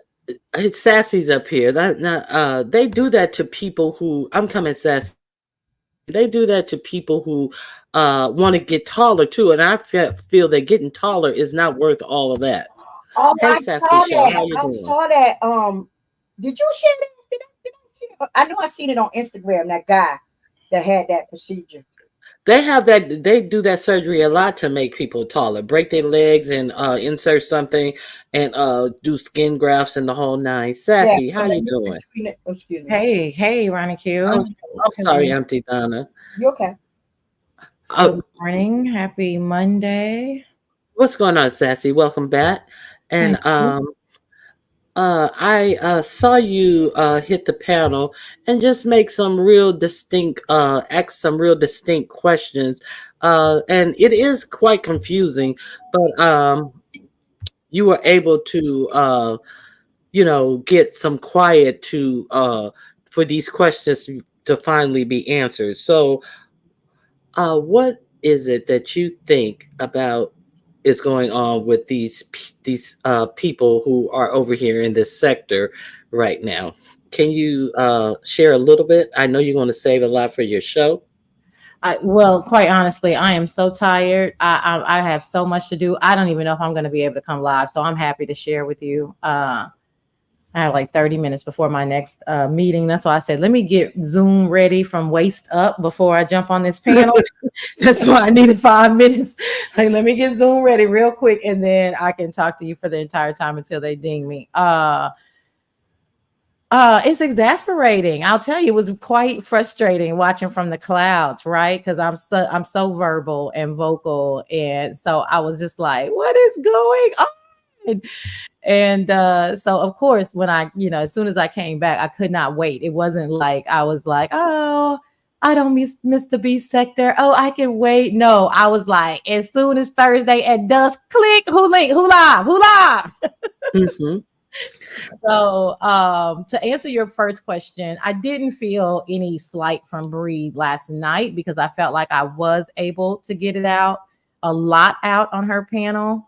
it's Sassy's up here. They do that to people who I'm coming Sassy. They do that to people who want to get taller too, and I feel that getting taller is not worth all of that. Oh, Hey, I Sassy saw Show, how that. you I doing? saw that. Did you share that? Did I see it? I know I seen it on Instagram. That guy that had that procedure. They have that. They do that surgery a lot to make people taller. Break their legs and insert something, and do skin grafts and the whole nine. Yeah, Sassy, how but you you doing? between it. Oh, excuse me. Hey, hey, Ronnie Oh, Q. I'm sorry, Good, Auntie Donna. You okay? good Oh, morning. Happy Monday. what's going on, Sassy? Welcome back. Thank And you. I saw you hit the panel and just make some real distinct, ask some real distinct questions. And it is quite confusing, but you were able to, get some quiet to for these questions to finally be answered. So, what is it that you think about is going on with these people who are over here in this sector right now? Can you share a little bit? I know you're going to save a lot for your show. Well, quite honestly, I am so tired. I have so much to do. I don't even know if I'm going to be able to come live. So I'm happy to share with you. I have like 30 minutes before my next meeting. That's why I said, let me get Zoom ready from waist up before I jump on this panel. That's why I needed 5 minutes. Like, let me get Zoom ready real quick, and then I can talk to you for the entire time until they ding me. It's exasperating. I'll tell you, it was quite frustrating watching from the clouds, right? Because I'm so verbal and vocal, and so I was just like, "What is going on?" And so, of course, when as soon as I came back, I could not wait. It wasn't like I was like, "Oh, I don't miss the beef sector. Oh, I can wait." No, I was like, as soon as Thursday at dusk, click, who link, who live, who live. Hmm. So, to answer your first question, I didn't feel any slight from Bree last night because I felt like I was able to get it out a lot out on her panel,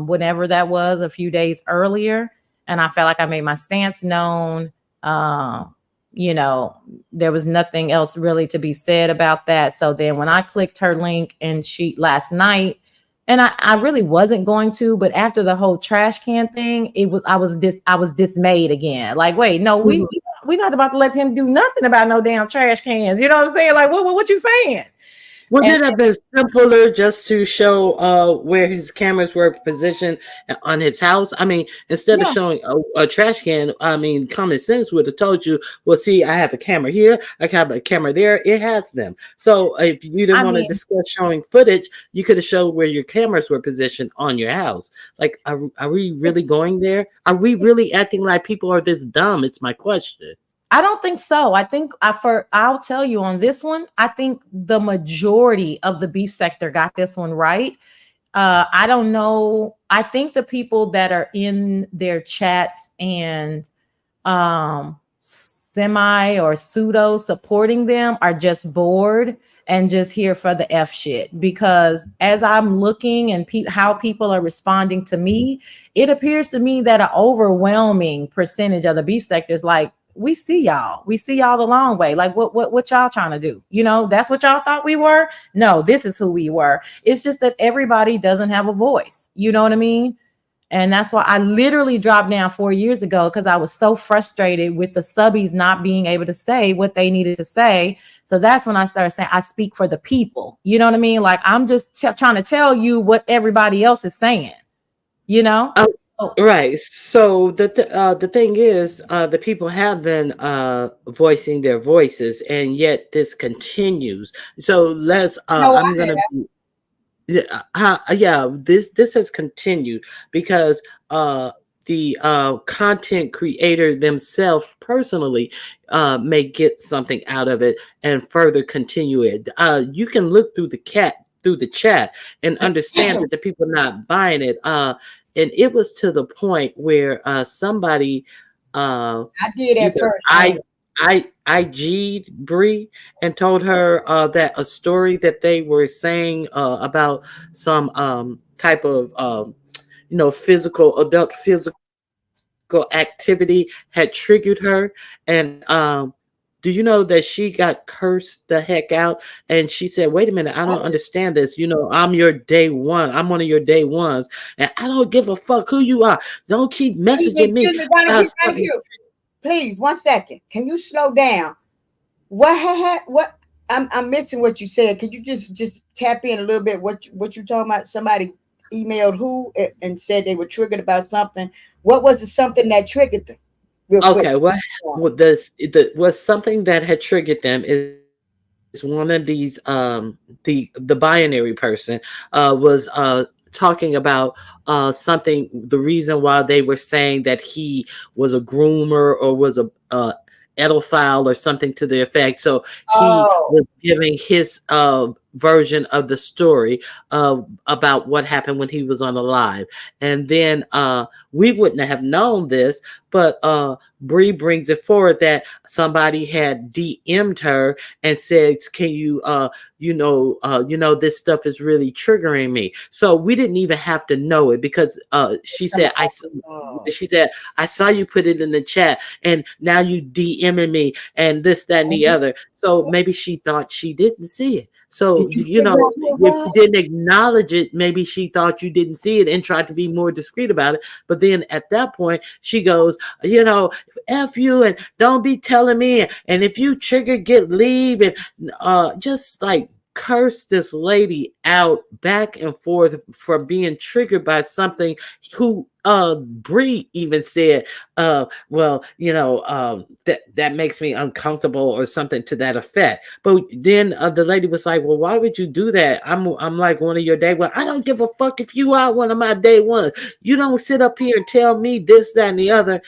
whenever that was a few days earlier, and I felt like I made my stance known. Um, you know, there was nothing else really to be said about that. So then, when I clicked her link and she last night, and I really wasn't going to, but after the whole trash can thing, I was dismayed again. Like, wait, no, we not about to let him do nothing about no damn trash cans. You know what I'm saying? Like, what you saying? Would it have been simpler just to show where his cameras were positioned on his house? I mean, instead of Yeah, showing a trash can, I mean, common sense would have told you, well, see, I have a camera here, I have a camera there, it has them. So if you didn't I want to mean, discuss showing footage, you could have showed where your cameras were positioned on your house. Like, are we really going there? Are we really acting like people are this dumb? It's my question. I don't think so. I think I'll tell you on this one, I think the majority of the beef sector got this one right. I don't know. I think the people that are in their chats and semi or pseudo supporting them are just bored and just here for the F shit. Because as I'm looking and how people are responding to me, it appears to me that an overwhelming percentage of the beef sector is like, we see y'all. We see y'all the long way. Like what y'all trying to do? You know, that's what y'all thought we were. No, this is who we were. It's just that everybody doesn't have a voice. You know what I mean? And that's why I literally dropped down 4 years ago because I was so frustrated with the subbies not being able to say what they needed to say. So that's when I started saying I speak for the people. You know what I mean? Like I'm just trying to tell you what everybody else is saying, you know? Oh, Right. So the thing is, the people have been voicing their voices, and yet this continues. So let's. No, I'm I gonna. have. Yeah. Yeah. This has continued because the content creator themselves personally may get something out of it and further continue it. You can look through the chat and understand that the people not buying it. And it was to the point where somebody I did at either first. I G'd Bree and told her that a story that they were saying about some type of adult physical activity had triggered her. And do you know that she got cursed the heck out? And she said, wait a minute, I don't understand this. You know, I'm your day one. I'm one of your day ones. And I don't give a fuck who you are. Don't keep messaging me Excuse me, Donna, about thank something. you. Please, 1 second. Can you slow down? What I'm missing what you said. Could you just tap in a little bit what you talking about? Somebody emailed who and said they were triggered about something. What was the something that triggered them? Real quick. Okay, was something that had triggered them is one of these the binary person was talking about something, the reason why they were saying that he was a groomer or was a edophile or something to the effect. So he Oh, was giving his version of the story about what happened when he was on alive. And then we wouldn't have known this, but Bree brings it forward that somebody had DM'd her and said, "Can you, this stuff is really triggering me." So we didn't even have to know it because she said, oh. I saw you put it in the chat, and now you DMing me, and this, that, and the other." So maybe she thought she didn't see it. So, Did you figure out who it if you was? didn't acknowledge it, maybe she thought you didn't see it and tried to be more discreet about it. But then at that point, she goes, F you, and don't be telling me. And if you trigger, get leave. And just like curse this lady out back and forth for being triggered by something who Bree even said, that makes me uncomfortable or something to that effect. But then the lady was like, well, why would you do that? I'm like one of your day one. I don't give a fuck if you are one of my day one. You don't sit up here and tell me this, that, and the other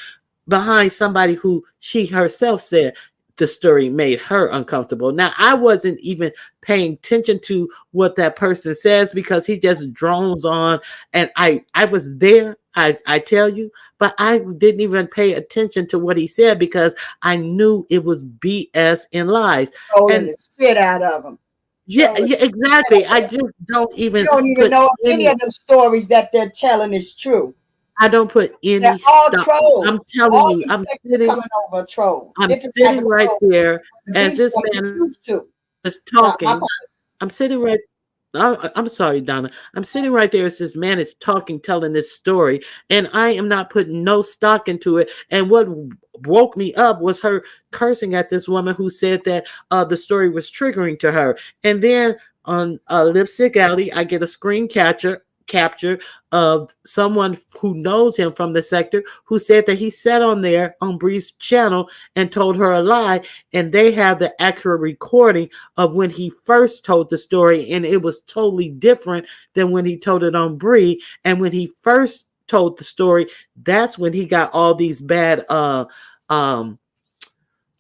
behind somebody who she herself said the story made her uncomfortable. Now, I wasn't even paying attention to what that person says because he just drones on, and I was there, I tell you, but I didn't even pay attention to what he said because I knew it was BS and lies. Trolling And the shit out of them. yeah, Trolling. yeah, exactly. I just don't You even don't even put know if any any of them stories that they're telling is true. I don't put They're any all stock. trolls. I'm telling All you, these sectors coming over a troll. Different type of right troll. there The as beast this that man we used to. is Now, my talking. I'm sitting right. I'm sorry, Donna. I'm sitting right there as this man is talking, telling this story, and I am not putting no stock into it. And what woke me up was her cursing at this woman who said that the story was triggering to her. And then on Lipstick Alley. I get a screen capture of someone who knows him from the sector who said that he sat on there on Bree's channel and told her a lie, and they have the actual recording of when he first told the story, and it was totally different than when he told it on Bree. And when he first told the story, that's when he got all these bad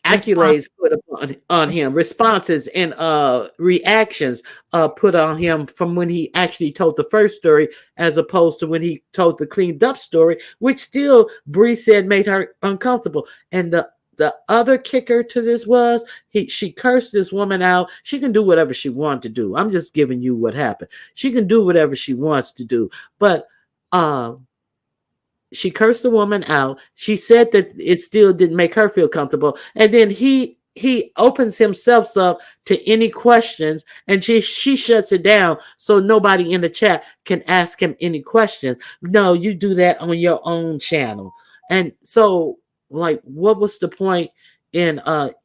accolades put on him, responses and reactions put on him from when he actually told the first story, as opposed to when he told the cleaned up story, which still Bree said made her uncomfortable. And the other kicker to this was she cursed this woman out. She can do whatever she wanted to do. I'm just giving you what happened. She can do whatever she wants to do, but she cursed the woman out. She said that it still didn't make her feel comfortable. And then he opens himself up to any questions, and she shuts it down so nobody in the chat can ask him any questions. No, you do that on your own channel. And so, like, what was the point in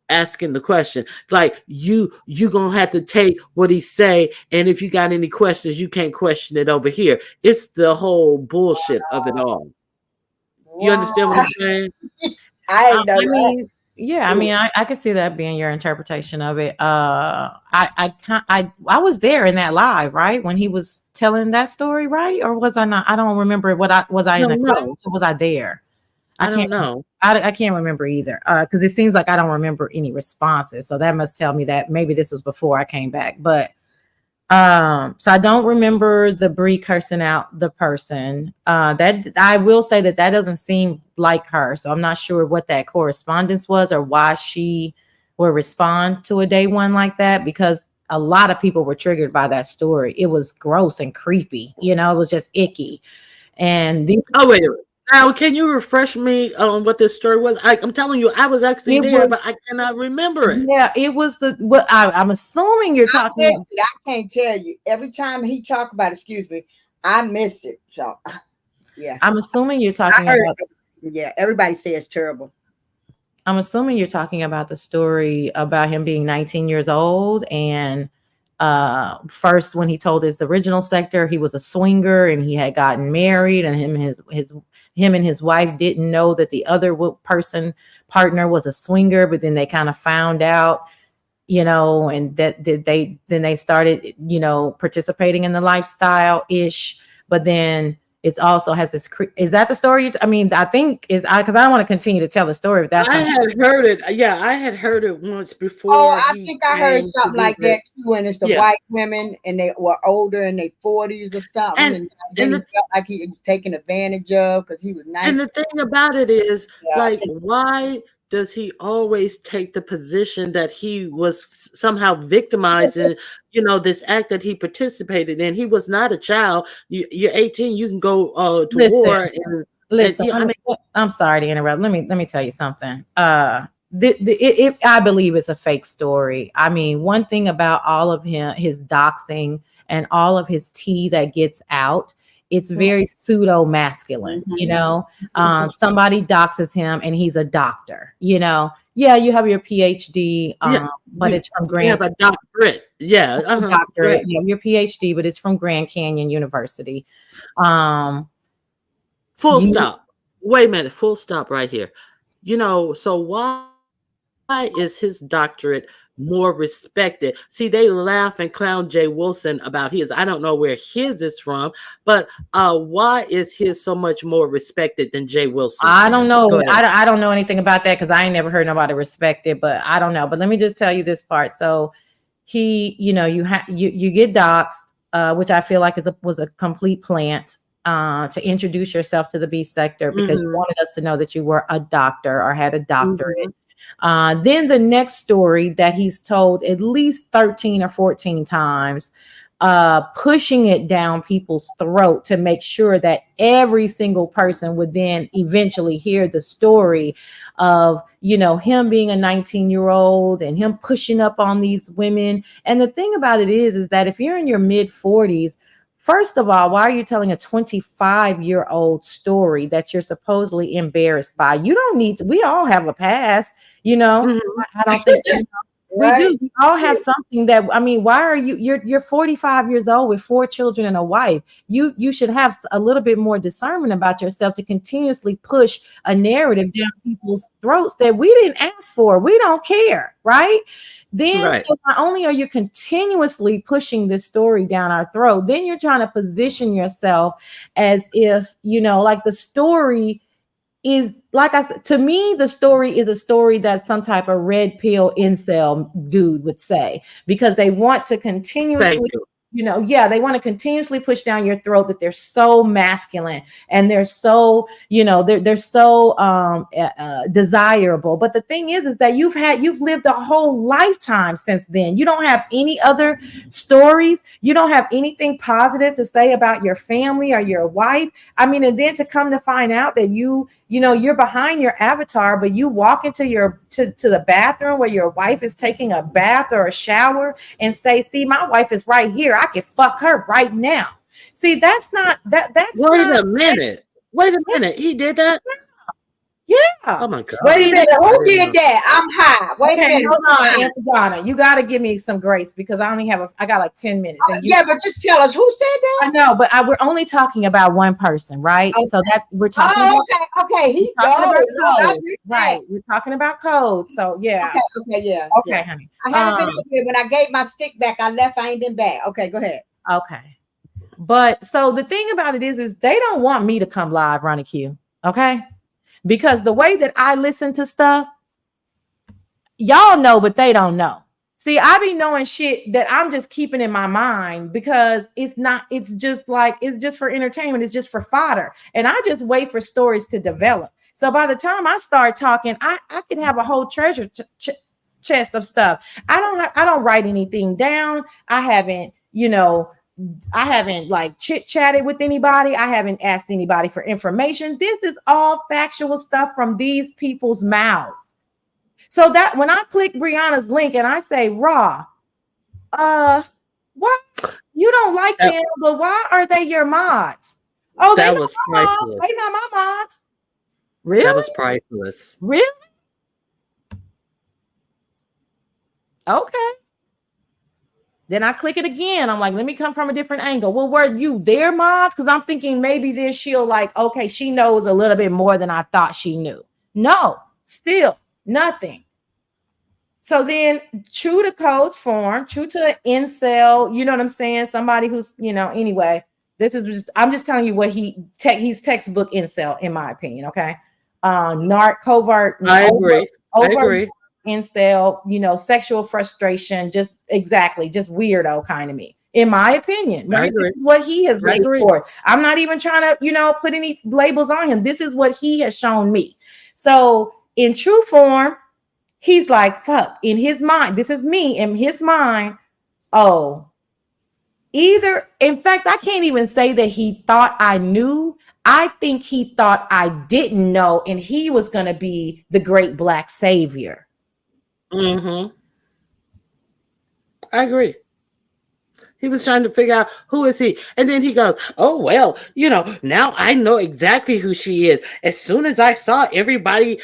asking the question? Like, you gonna have to take what he say, and if you got any questions, you can't question it over here. It's the whole bullshit of it all. You understand what I'm saying? I know. I mean, I could see that being your interpretation of it. I was there in that live, right, when he was telling that story, right? Or was I not? I don't remember. In the class, or was I there? I don't know. I can't remember either, because it seems like I don't remember any responses. So that must tell me that maybe this was before I came back. But so I don't remember the Bree cursing out the person. That I will say that doesn't seem like her. So I'm not sure what that correspondence was or why she would respond to a day one like that, because a lot of people were triggered by that story. It was gross and creepy. It was just icky. And these. Oh, wait. Now, can you refresh me on what this story was? I'm telling you, I was actually there, but I cannot remember it. Yeah, it was I'm assuming you're talking. I can't tell you. Every time he talked about it, excuse me, I missed it. So, yeah. I'm assuming you're talking about. Yeah, everybody says it's terrible. I'm assuming you're talking about the story about him being 19 years old, and first when he told his original sector, he was a swinger and he had gotten married, and him and his wife didn't know that the other partner was a swinger, but then they kind of found out, and that they started, participating in the lifestyle ish. But then it also has this. Is that the story? I mean, I think because I don't want to continue to tell the story. If that's I had heard it. Yeah, I had heard it once before. Oh, I think I heard something like that too. And it's the white women, and they were older in their 40s or something. And then he felt like he was taken advantage of because he was 19. And the thing about it is, why does he always take the position that he was somehow victimizing, this act that he participated in? He was not a child. You're 18. You can go to war. I'm sorry to interrupt. Let me tell you something. I believe it's a fake story. I mean, one thing about all of his doxing and all of his tea that gets out, it's very pseudo masculine. Somebody doxes him and he's a doctor. Yeah, you have your PhD, but it's from Grand. You have a doctorate. Yeah, doctorate. Yeah, your PhD, but it's from Grand Canyon University. Full stop. Wait a minute. Full stop right here. So why is his doctorate more respected? See, they laugh and clown Jay Wilson about his. I don't know where his is from, but why is his so much more respected than Jay Wilson? I don't know. I don't know anything about that because I ain't never heard nobody respect it, but I don't know. But let me just tell you this part. So he, you get doxed, which I feel like was a complete plant to introduce yourself to the beef sector because you wanted us to know that you were a doctor or had a doctorate. Then the next story that he's told at least 13 or 14 times, pushing it down people's throat to make sure that every single person would then eventually hear the story of, him being a 19-year-old and him pushing up on these women. And the thing about it is that if you're in your mid 40s, first of all, why are you telling a 25-year-old story that you're supposedly embarrassed by? You don't need to. We all have a past, I don't think We do. Right. We all have something that, I mean, why are you're 45 years old with 4 children and a wife. You should have a little bit more discernment about yourself to continuously push a narrative down people's throats that we didn't ask for. We don't care, right? Then Right. so not only are you continuously pushing this story down our throat, then you're trying to position yourself as if, like the story is, like I said, to me, the story is a story that some type of red pill incel dude would say, because they want to Thank continuously, you. they want to continuously push down your throat that they're so masculine and they're so, they're so desirable. But the thing is that you've lived a whole lifetime since then. You don't have any other stories. You don't have anything positive to say about your family or your wife. I mean, and then to come to find out that you're behind your avatar, but you walk into to the bathroom where your wife is taking a bath or a shower and say, see, my wife is right here. I can fuck her right now. See, that's not that's Wait not a minute. Wait a minute. He did that? yeah. Oh my God. Wait a See, minute. I Who didn't did know. that? I'm high. Wait a okay, minute. hold on, Auntie Donna. You got to give me some grace because I got like 10 minutes. And Yeah, but just tell us who said that. I know, but we're only talking about one person, right? Okay. So that we're talking Oh, about, okay. He's talking about I code, missed right? that. We're talking about code. So yeah. Okay, yeah. Okay, Yeah. honey. I haven't been in here. When I gave my stick back, I left. I ain't been back. Okay, go ahead. Okay. But so the thing about it is they don't want me to come live, Ronnie Q. Okay. Because the way that I listen to stuff, y'all know, but they don't know. See, I be knowing shit that I'm just keeping in my mind because it's just for entertainment. It's just for fodder. And I just wait for stories to develop. So by the time I start talking, I can have a whole treasure chest of stuff. I don't write anything down. I haven't like chit chatted with anybody. I haven't asked anybody for information. This is all factual stuff from these people's mouths. So that when I click Brianna's link and I say raw, what? You don't like That, them, but why are they your mods? Oh, they that not was my mods. priceless. They not my mods. That Really? was priceless. Really? Okay. Then I click it again. I'm like, let me come from a different angle. Well, were you their mods? Because I'm thinking maybe then she'll like, okay, she knows a little bit more than I thought she knew. No, still nothing. So then, true to code's form, true to incel, you know what I'm saying? Somebody who's, anyway, I'm just telling you what he's textbook incel, in my opinion, okay? Covert, I agree. I overt agree. incel, sexual frustration, just weirdo kind of me, in my opinion, I right? This agree. is what he has I laid agree. forth. I'm not even trying to, put any labels on him. This is what he has shown me. So in true form, he's like, fuck, in his mind, this is me, in his mind, oh, in fact, I can't even say that he thought I knew. I think he thought I didn't know, and he was going to be the great black savior. Mm-hmm. I agree. He was trying to figure out who is he. And then he goes, oh, well, now I know exactly who she is. As soon as I saw everybody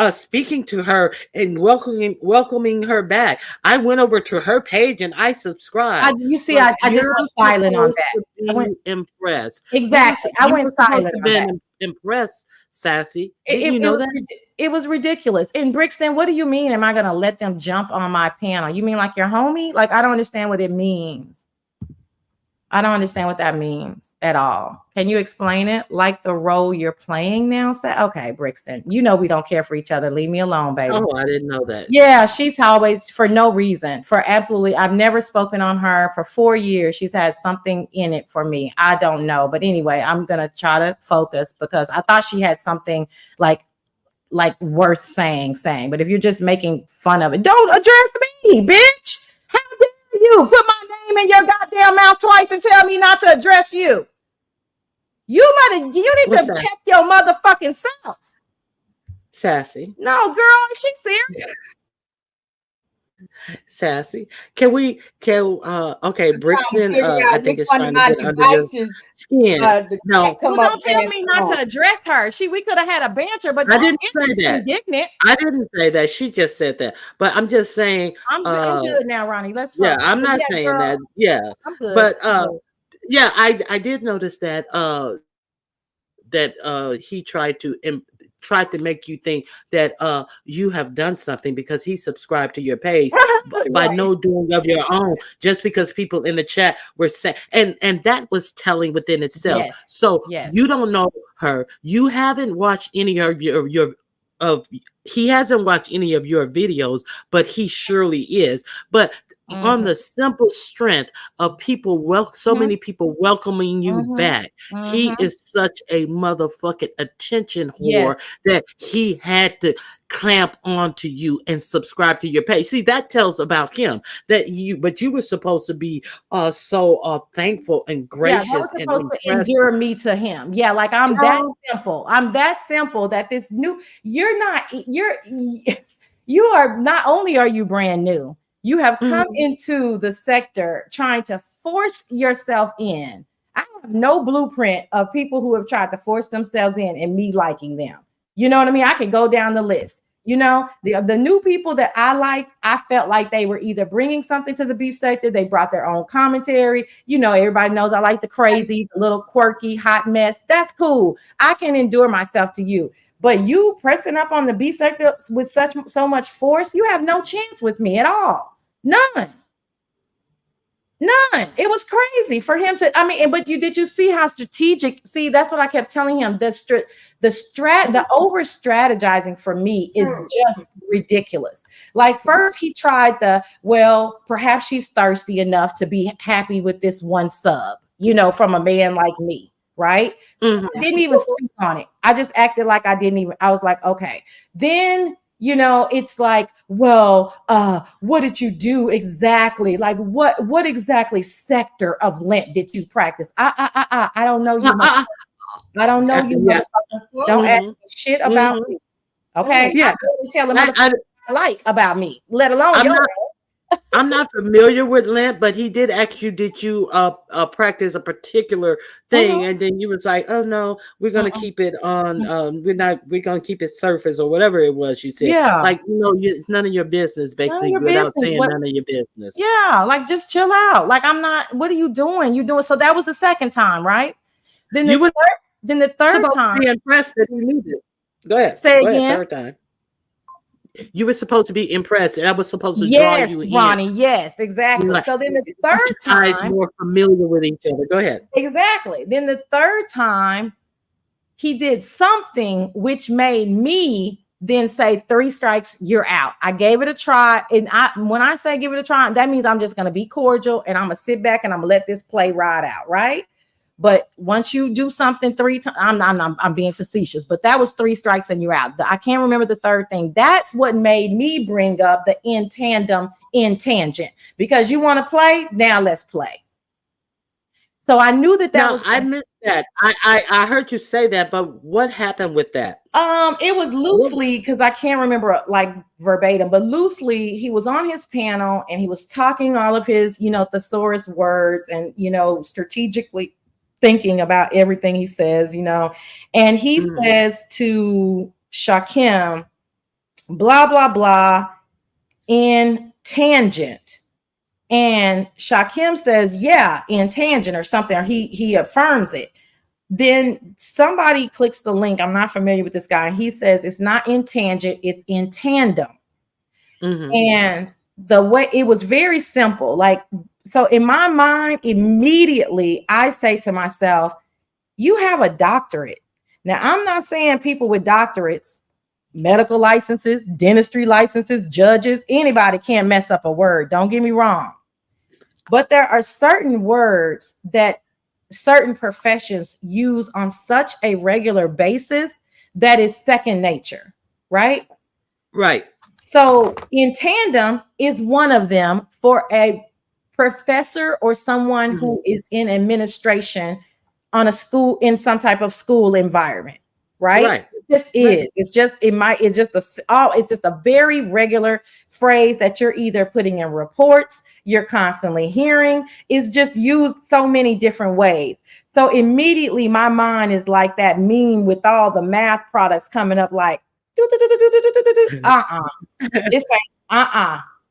speaking to her and welcoming her back, I went over to her page and I subscribed. I just But went you're silent on supposed that. to be impressed. Exactly. I You went were supposed silent to on be that. impressed, Sassy. Didn't you know that? It was ridiculous. And Brixton, what do you mean? Am I going to let them jump on my panel? You mean like your homie? Like, I don't understand what it means. I don't understand what that means at all. Can you explain it? Like the role you're playing now? Okay, Brixton, we don't care for each other. Leave me alone, baby. Oh, I didn't know that. Yeah, she's always, for no reason, I've never spoken on her for 4 years. She's had something in it for me. I don't know. But anyway, I'm going to try to focus because I thought she had something like worth saying. But if you're just making fun of it, don't address me, bitch. How dare you put my name in your goddamn mouth twice and tell me not to address you? You need to check your motherfucking self. Sassy. No, girl, she's serious. Sassy. Okay, Trying to Brixton, figure I out which think it's one of trying to my get under your devices skin. the chat No, Well, come up don't tell as me not to address her. We could have had a banter, but I don't didn't say get that. indignant. I didn't say that. She just said that. But I'm just saying, I'm good now, Ronnie. Let's yeah, focus. I'm But not yeah, saying girl, that. Yeah. I'm good. But I'm good. yeah, I did notice that he tried to make you think that you have done something because he subscribed to your page by right. no doing of your own, just because people in the chat were saying, and that was telling within itself. Yes. So Yes. you don't know her, you haven't watched any of your of he hasn't watched any of your videos, but he surely is. But on Mm-hmm. the simple strength of so Mm-hmm. many people welcoming you Mm-hmm. back, he Mm-hmm. is such a motherfucking attention Yes. whore that he had to clamp onto you and subscribe to your page. See, that tells about him but you were supposed to be so thankful and Yeah, that was gracious and supposed to impressive. endure me to him. Yeah, like I'm that Girl, simple. I'm that simple that this new you're not you're you are not only are you brand new, you have come mhm, into the sector trying to force yourself in. I have no blueprint of people who have tried to force themselves in and me liking them. You know what I mean? I could go down the list. You know, the new people that I liked, I felt like they were either bringing something to the beef sector, they brought their own commentary. You know, everybody knows I like the crazy, the little quirky, hot mess. That's cool. I can endure myself to you. But you pressing up on the beef sector with so much force, you have no chance with me at all. None. None. It was crazy for him to. I mean, but did you see how strategic? See, that's what I kept telling him. The over strategizing for me is just ridiculous. Like first he tried well, perhaps she's thirsty enough to be happy with this one sub, from a man like me, right? mhm. I didn't even speak on it. I just acted like I didn't even. I was like, okay. Then it's like, well, what did you do exactly? Like, what exactly sector of Lent did you practice? I don't know you, Uh, I don't know you, yeah. motherfucker. Don't ask Mhm, me shit about mhm. me. Okay, Yeah. I couldn't tell a I, motherfucker I I like about me, let alone I'm your not I'm not familiar with Lent, but he did ask you, did you practice a particular ass. thing? And then you was like, oh no, we're gonna Mhm. keep it on we're gonna keep it surface or whatever it was you said. Yeah, Like, it's none of your business, none of basically, your without business. saying What? none of your business. Yeah, like just chill out. Like I'm not. What are you doing? You doing so? That was the second time, right? Then the You were third. Then the third supposed to time. be impressed that he knew this. Go ahead. Say Go ahead, again. third time. You were supposed to be impressed, and I was supposed to draw Yes, you in. Ronnie. Yes, You exactly. like So then the get third your eyes time, more familiar with each other. Go ahead. exactly. Then the third time, he did something which made me then say 3 strikes, you're out. I gave it a try. And when I say give it a try, that means I'm just going to be cordial and I'm going to sit back and I'm going to let this play ride out. Right. But once you do something 3 times, I'm being facetious, but that was 3 strikes and you're out. I can't remember the third thing. That's what made me bring up the in tandem, in tangent, because you want to play. Now let's play. So I knew that No, was I missed that. I heard you say that, but what happened with that? It was What loosely because I can't remember like verbatim, but loosely he was on his panel and he was talking all of his, thesaurus words and strategically thinking about everything he says, and he mhm. says to Shakim, blah blah blah in tangent. And Shakim says, yeah, in tangent or something, or he affirms it. Then somebody clicks the link. I'm not familiar with this guy. And he says it's not in tangent, it's in tandem. Mhm. And the way it was very simple. Like, so in my mind, immediately I say to myself, you have a doctorate. Now, I'm not saying people with doctorates, medical licenses, dentistry licenses, judges, anybody can't mess up a word. Don't get me wrong. But there are certain words that certain professions use on such a regular basis that is second nature, right? Right. So, in tandem is one of them for a professor or someone Mhm. who is in administration on a school in some type of school environment. right? Right. It just Right. is. It's just a very regular phrase that you're either putting in reports, you're constantly hearing. It's just used so many different ways. So immediately my mind is like that meme with all the math products coming up like uh-uh.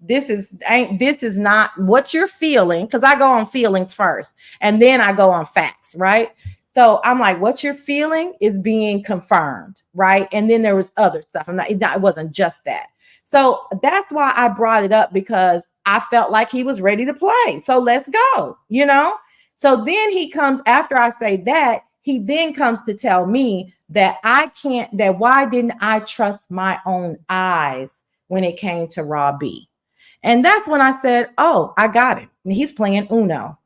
This ain't this is not what you're feeling, because I go on feelings first and then I go on facts, right? So I'm like, what you're feeling is being confirmed, right? And then there was other stuff. It wasn't just that. So that's why I brought it up, because I felt like he was ready to play. So let's go, you know? So then he comes after I say that, he then comes to tell me that why didn't I trust my own eyes when it came to Raw B? And that's when I said, oh, I got it. And he's playing Uno.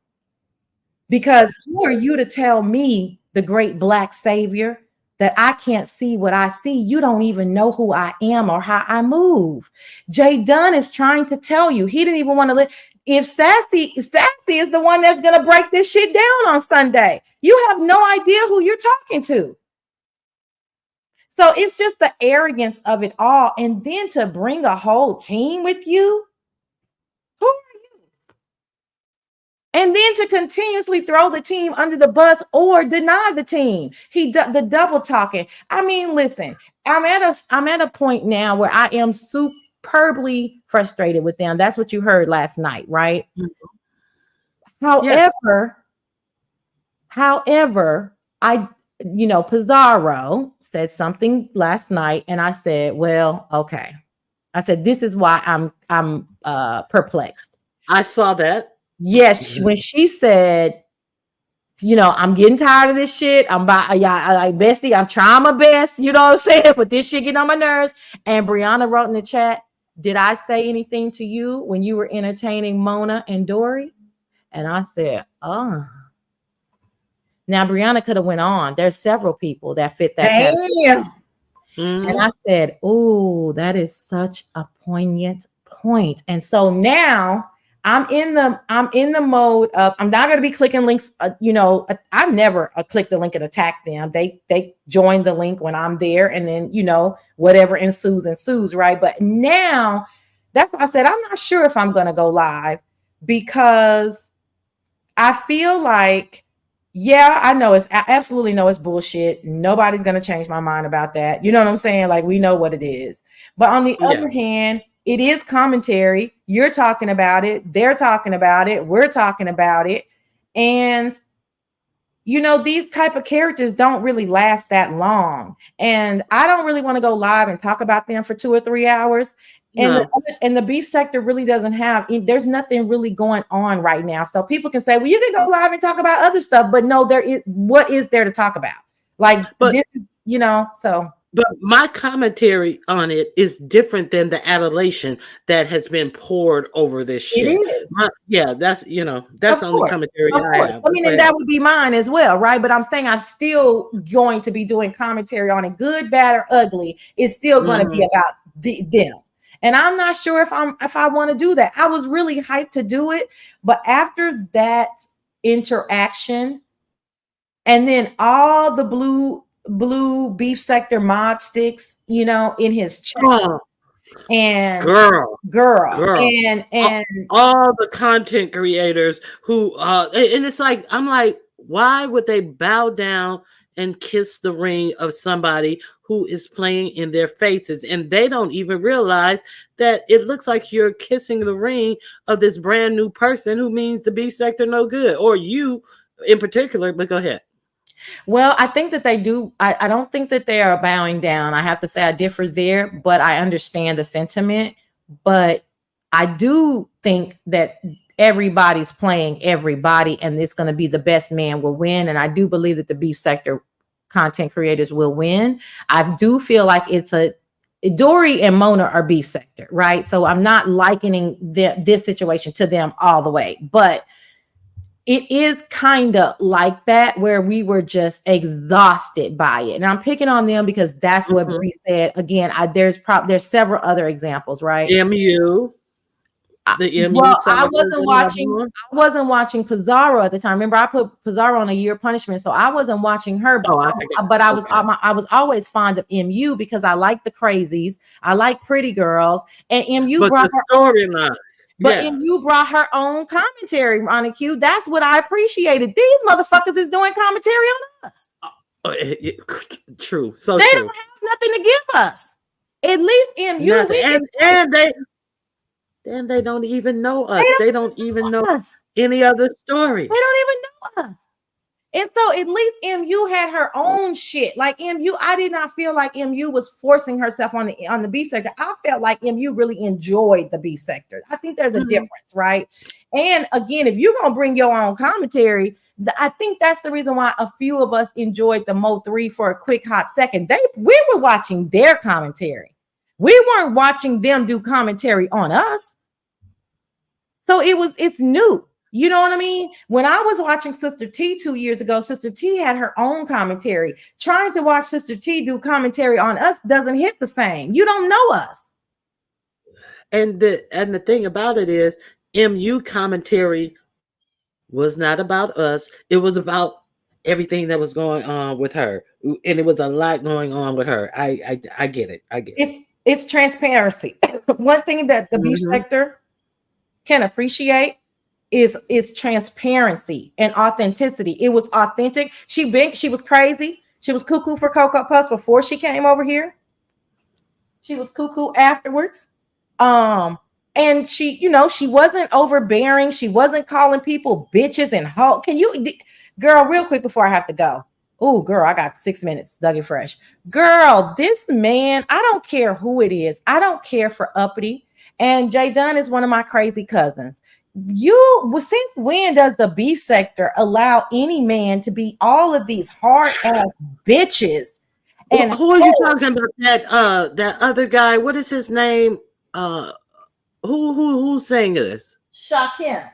Because who are you to tell me, the great black savior, that I can't see what I see? You don't even know who I am or how I move. Jay Dunn is trying to tell you. He didn't even want to let. If Sassy is the one that's going to break this shit down on Sunday, you have no idea who you're talking to. So it's just the arrogance of it all. And then to bring a whole team with you. Who are you? And then to continuously throw the team under the bus or deny the team. The double talking. I mean, listen, I'm at a point now where I am superbly frustrated with them. That's what you heard last night, right? Mm-hmm. Yes. However, Pizarro said something last night, and I said, well, okay. I said, this is why I'm perplexed. I saw that. Yes, when she said, I'm getting tired of this shit. Bestie, I'm trying my best, you know what I'm saying? But this shit getting on my nerves. And Brianna wrote in the chat, did I say anything to you when you were entertaining Mona and Dory? And I said, oh. Now Brianna could have went on. There's several people that fit that category. Mm-hmm. And I said, oh, that is such a poignant point. And so now I'm in the mode of, I'm not going to be clicking links. I've never clicked the link and attack them. They join the link when I'm there, and then, whatever ensues, right? But now that's why I said, I'm not sure if I'm going to go live, because I feel like, yeah, I absolutely know it's bullshit. Nobody's going to change my mind about that. You know what I'm saying? Like, we know what it is. But on the other hand, it is commentary. You're talking about it. They're talking about it. We're talking about it. And, these type of characters don't really last that long. And I don't really want to go live and talk about them for 2 or 3 hours. And, the beef sector really doesn't there's nothing really going on right now. So people can say, well, you can go live and talk about other stuff, but no, what is there to talk about? This is, so. But my commentary on it is different than the adulation that has been poured over this shit. It is. That's the only commentary I have. I mean, and that would be mine as well, right? But I'm saying I'm still going to be doing commentary on it, good, bad, or ugly. It's still going to be about them. And I'm not sure if I want to do that. I was really hyped to do it, but after that interaction, and then all the blue beef sector mod sticks, in his chat, and girl, and all the content creators who and it's like, I'm like, why would they bow down and kiss the ring of somebody who is playing in their faces? And they don't even realize that it looks like you're kissing the ring of this brand new person who means the beef sector no good, or you in particular. But go ahead. Well, I think that they do. I don't think that they are bowing down. I have to say I differ there, but I understand the sentiment. But I do think that everybody's playing everybody, and it's going to be the best man will win. And I do believe that the beef sector content creators will win. I do feel like Dory and Mona are beef sector, right? So I'm not likening this situation to them all the way, but it is kind of like that, where we were just exhausted by it. And I'm picking on them because that's what Bree said. Again, there's several other examples, right? MU. The MU Well, saga and everyone? I wasn't watching Pizarro at the time. Remember, I put Pizarro on a year punishment, so I wasn't watching her. Oh, I forgot. But Okay. I was always fond of MU because I like the crazies, I like pretty girls, and MU But brought the her. storyline, But yeah. MU brought her own commentary, Ronnie Q. That's what I appreciated. These motherfuckers is doing commentary on us. True. So They true. don't have nothing to give us. At least MU, Nothing. we can And they don't even know us. They don't even know us. any other They stories. don't even know us. And so at least MU had her own shit. Like MU, I did not feel like MU was forcing herself on the beef sector. I felt like MU really enjoyed the beef sector. I think there's a difference, right? And again, if you're gonna bring your own commentary, I think that's the reason why a few of us enjoyed the Mo 3 for a quick hot second. We were watching their commentary. We weren't watching them do commentary on us. So it's new. You know what I mean? When I was watching Sister T 2 years ago, Sister T had her own commentary. Trying to watch Sister T do commentary on us doesn't hit the same. You don't know us. And the thing about it is, MU commentary was not about us. It was about everything that was going on with her, and it was a lot going on with her. I get it. I get it. It's transparency. One thing that the beef sector can appreciate is transparency and authenticity. It was authentic. She was crazy. She was cuckoo for Cocoa Puffs before she came over here. She was cuckoo afterwards. And she wasn't overbearing. She wasn't calling people bitches and hoe. Girl, real quick before I have to go. Oh, girl, I got 6 minutes, Dougie Fresh. Girl, this man, I don't care who it is. I don't care for uppity. And Jay Dunn is one of my crazy cousins. Since when does the beef sector allow any man to be all of these hard ass bitches? And who are you talking about? That other guy. What is his name? Who's saying this? Shaquem.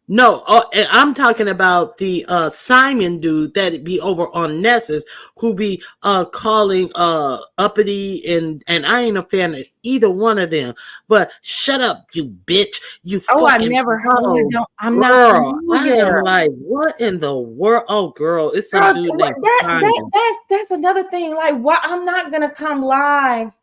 No, I'm talking about the Simon dude that be over on Nessus, who be calling uppity, and I ain't a fan of either one of them. But shut up, you bitch! You fucking. I never heard. I'm girl, not familiar. I am like, what in the world? Oh, girl, it's some dude named Simon. That's another thing. Like, what? I'm not gonna come live.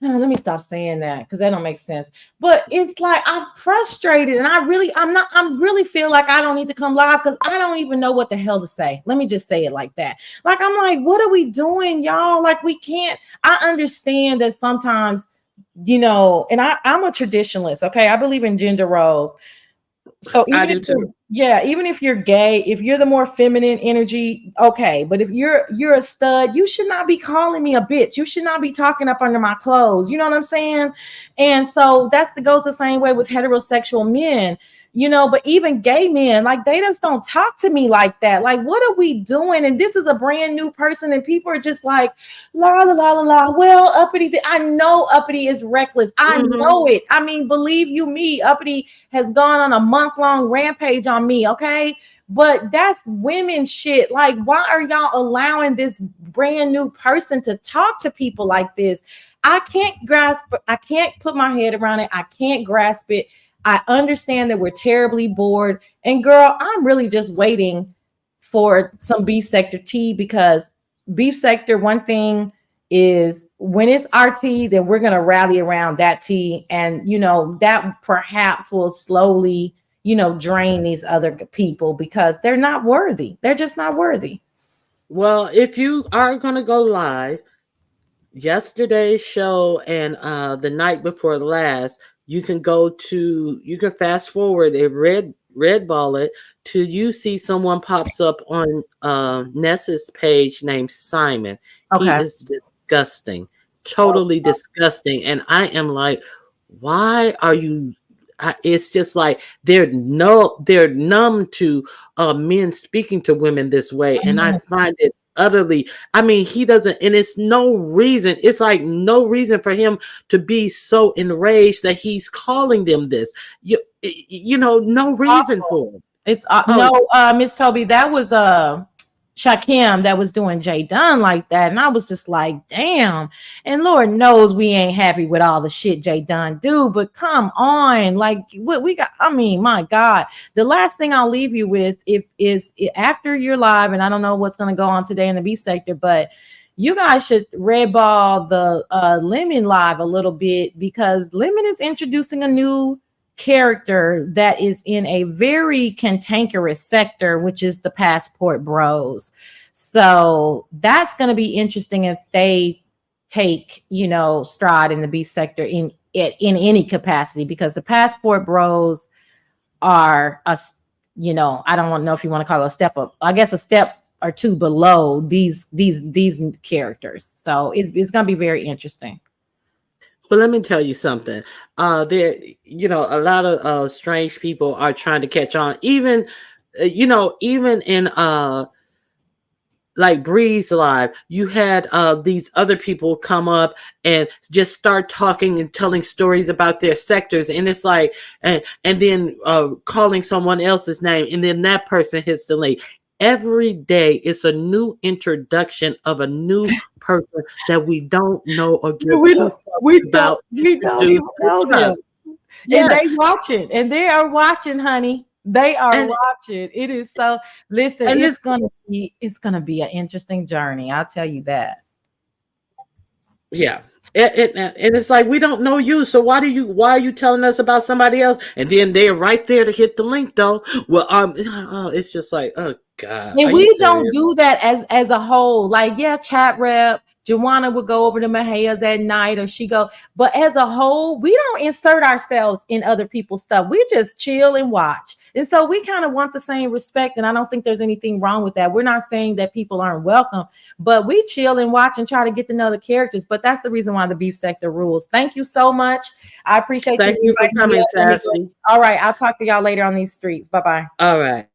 Oh, let me stop saying that because that don't make sense. But it's like I'm frustrated, and I'm really feel like I don't need to come live because I don't even know what the hell to say. Let me just say it like that. Like, I'm like, what are we doing, y'all? Like, we can't. I understand that sometimes, and I'm a traditionalist. Okay, I believe in gender roles. So I do too. Even if you're gay, if you're the more feminine energy, okay. But if you're a stud, you should not be calling me a bitch. You should not be talking up under my clothes. You know what I'm saying? And so goes the same way with heterosexual men. But even gay men, like, they just don't talk to me like that. Like, what are we doing? And this is a brand new person, and people are just like, la la la la la. Well, uppity, I know uppity is reckless. I know it. I mean, believe you me, uppity has gone on a month-long rampage on me. Okay. But that's women shit. Like, why are y'all allowing this brand new person to talk to people like this? I can't put my head around it. I can't grasp it. I understand that we're terribly bored. And girl, I'm really just waiting for some beef sector tea, because beef sector, one thing is, when it's our tea, then we're going to rally around that tea. And, that perhaps will slowly, drain these other people because they're not worthy. They're just not worthy. Well, if you are going to go live, yesterday's show and the night before last, you can fast forward a red ball it till you see someone pops up on Nessa's page named Simon. Okay. He is disgusting, totally disgusting. And I am like, why are you? It's just like they're numb to men speaking to women this way. And I find it utterly, he doesn't, and it's like no reason for him to be so enraged that he's calling them this. No reason for it. It's no, Miss Toby, that was Shakim that was doing Jay Dunn like that. And I was just like, damn. And Lord knows we ain't happy with all the shit Jay Dunn do, but come on. Like what we got, I mean, my God. The last thing I'll leave you with is after you're live, and I don't know what's gonna go on today in the beef sector, but you guys should red ball the Lemon live a little bit, because Lemon is introducing a new character that is in a very cantankerous sector, which is the Passport Bros. So that's going to be interesting if they take, stride in the beef sector in any capacity, because the Passport Bros are I don't know if you want to call it a step up. I guess a step or two below these characters. So it's going to be very interesting. Well, let me tell you something. There, a lot of strange people are trying to catch on. Even, even in like Bree's live, you had these other people come up and just start talking and telling stories about their sectors, and it's like, and then calling someone else's name, and then that person hits the link. Every day it's a new introduction of a new person that we don't know or give about. We don't even know them. Yeah. And they watching, and they are watching, honey. They are watching. It is so. Listen, it's gonna be an interesting journey. I'll tell you that. Yeah. And it's like, we don't know you, so why are you telling us about somebody else? And then they're right there to hit the link, though. Well, it's just like, oh God. And we don't do that as a whole. Like, yeah, chat rep, Joanna would go over to Mahia's at night, or she go, but as a whole, we don't insert ourselves in other people's stuff. We just chill and watch. And so we kind of want the same respect. And I don't think there's anything wrong with that. We're not saying that people aren't welcome, but we chill and watch and try to get to know the characters. But that's the reason why the beef sector rules. Thank you so much. I appreciate Thank you for coming, Sassy. All right. I'll talk to y'all later on these streets. Bye-bye. All right.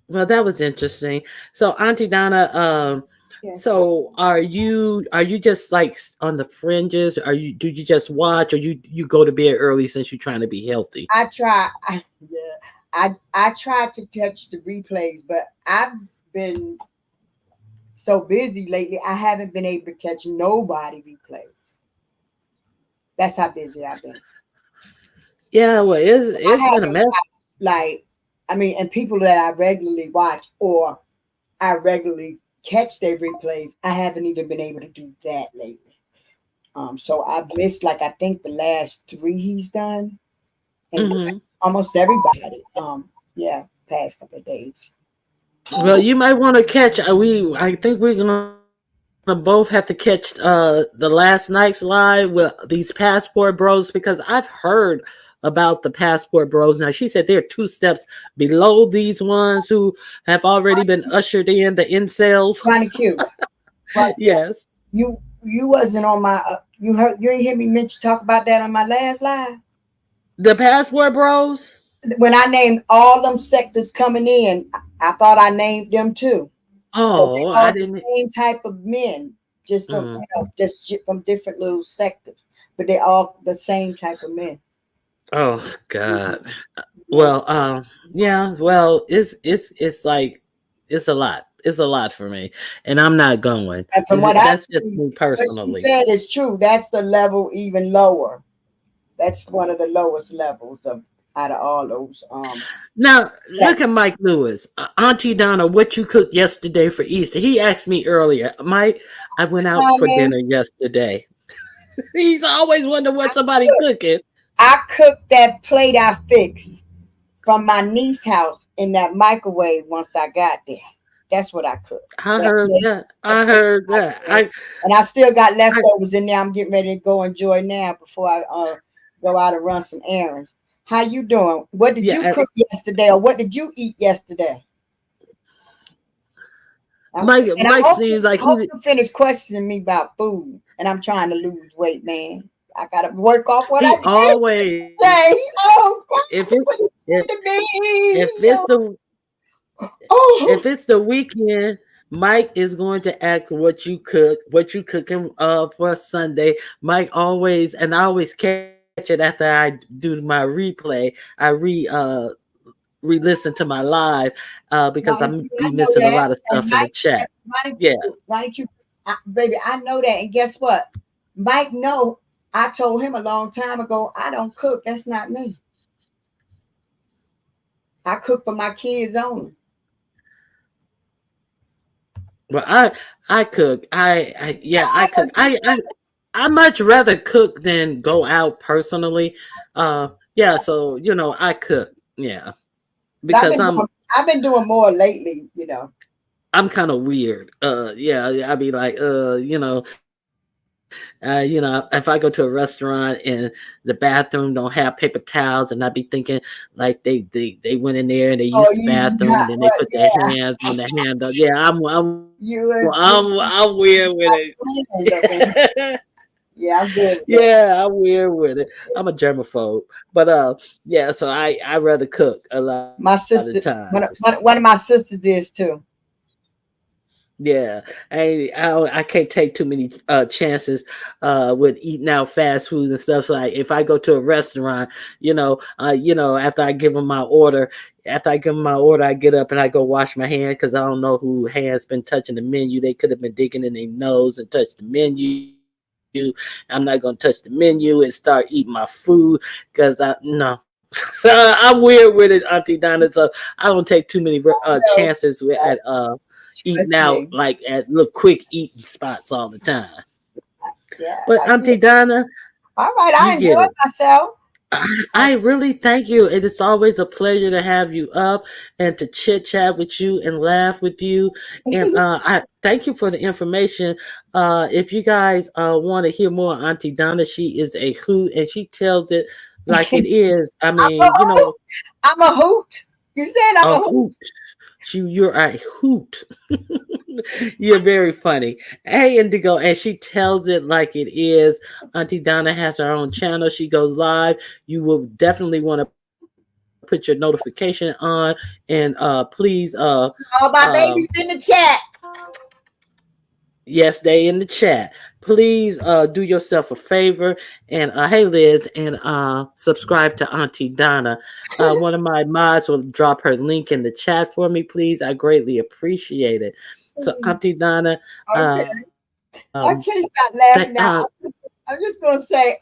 Well, that was interesting. So, Auntie Donna, yes. So are you just like on the fringes? Do you just watch, or you go to bed early since you're trying to be healthy? I try. I try to catch the replays, but I've been so busy lately. I haven't been able to catch nobody replays. That's how busy I've been. Yeah, well, it's been a mess. And people that I regularly watch or I regularly catch their replays, I haven't even been able to do that lately. So I've missed, I think the last 3 he's done, and almost everybody. Past couple of days. Well, you might want to catch. I think we're gonna both have to catch the last night's live with these Passport Bros, because I've heard about the Passport Bros. Now, she said they're 2 steps below these ones who have already been ushered in, the incels. Kind of cute. Yes. You wasn't on my. You didn't hear me talk about that on my last live. The Passport Bros. When I named all them sectors coming in, I thought I named them too. Oh, I didn't. The same type of men, just from from different little sectors, but they all the same type of men. Oh God. Well, yeah. Well, it's like it's a lot. It's a lot for me, and I'm not going. And from that's just me personally. What she said is true. That's the level even lower. That's one of the lowest levels out of all those. Now look at Mike Lewis, Auntie Donna. What you cooked yesterday for Easter? He asked me earlier. Mike, I went out for dinner yesterday. He's always wondering what somebody cooking. I cooked that plate I fixed from my niece's house in that microwave once I got there. That's what I cooked. I heard that. And I still got leftovers in there. I'm getting ready to go enjoy now before I go out and run some errands. How you doing? What did you cook yesterday, or what did you eat yesterday? Mike seems like he finished questioning me about food, and I'm trying to lose weight, man. I gotta work off what I always say. Oh, if it's the weekend, Mike is going to ask what you cooking for Sunday. Mike always, and I always catch it after I do my replay. I re-listen to my live because Mike, I'm I be know missing a that. lot of And stuff in the chat. Yeah. Mike, baby, I know that. And guess what? Mike, no, I told him a long time ago, I don't cook. That's not me. I cook for my kids only. Well, I cook. I yeah, I I cook. know you. I much rather cook than go out personally. Yeah, so I cook. Yeah, I've because been doing, I've been doing more lately, I'm kind of weird. Yeah, I'd be like, if I go to a restaurant and the bathroom don't have paper towels, and I be thinking like they went in there and they Oh, used the you bathroom got and then they what? put their Yeah, hands on the handle. Yeah, you and you I'm weird with friends up in here. it. Yeah, I'm good with that. Yeah, I'm weird with it. I'm a germaphobe, but yeah. So I rather cook a lot of My sister, times. one of my sisters is too. Yeah, I can't take too many chances with eating out fast foods and stuff. So like if I go to a restaurant, after I give them my order, I get up and I go wash my hands because I don't know who hands been touching the menu. They could have been digging in their nose and touched the menu. I'm not gonna touch the menu and start eating my food because I no. So I'm weird with it, Auntie Donna. So I don't take too many So, chances with at eating trust out me. like at little quick eating spots all the time. Yeah, But I Auntie get. Donna, All right, you I get enjoyed it. myself. I, I really thank you. It is always a pleasure to have you up and to chit chat with you and laugh with you. And I thank you for the information. If you guys want to hear more, Auntie Donna, she is a hoot and she tells it like it is. I I'm a mean, hoot. I'm a hoot. You said I'm a a hoot. hoot. You're a hoot. You're very funny. Hey, Indigo, and she tells it like it is. Auntie Donna has her own channel. She goes live. You will definitely want to put your notification on, and please, All my um, babies in the chat. yes, they in the chat. Please, do yourself a favor and hey, Liz, and subscribe to Auntie Donna. One of my mods will drop her link in the chat for me, please. I greatly appreciate it. So, Auntie Donna, Okay. I that can't stop laughing now. I'm just gonna say,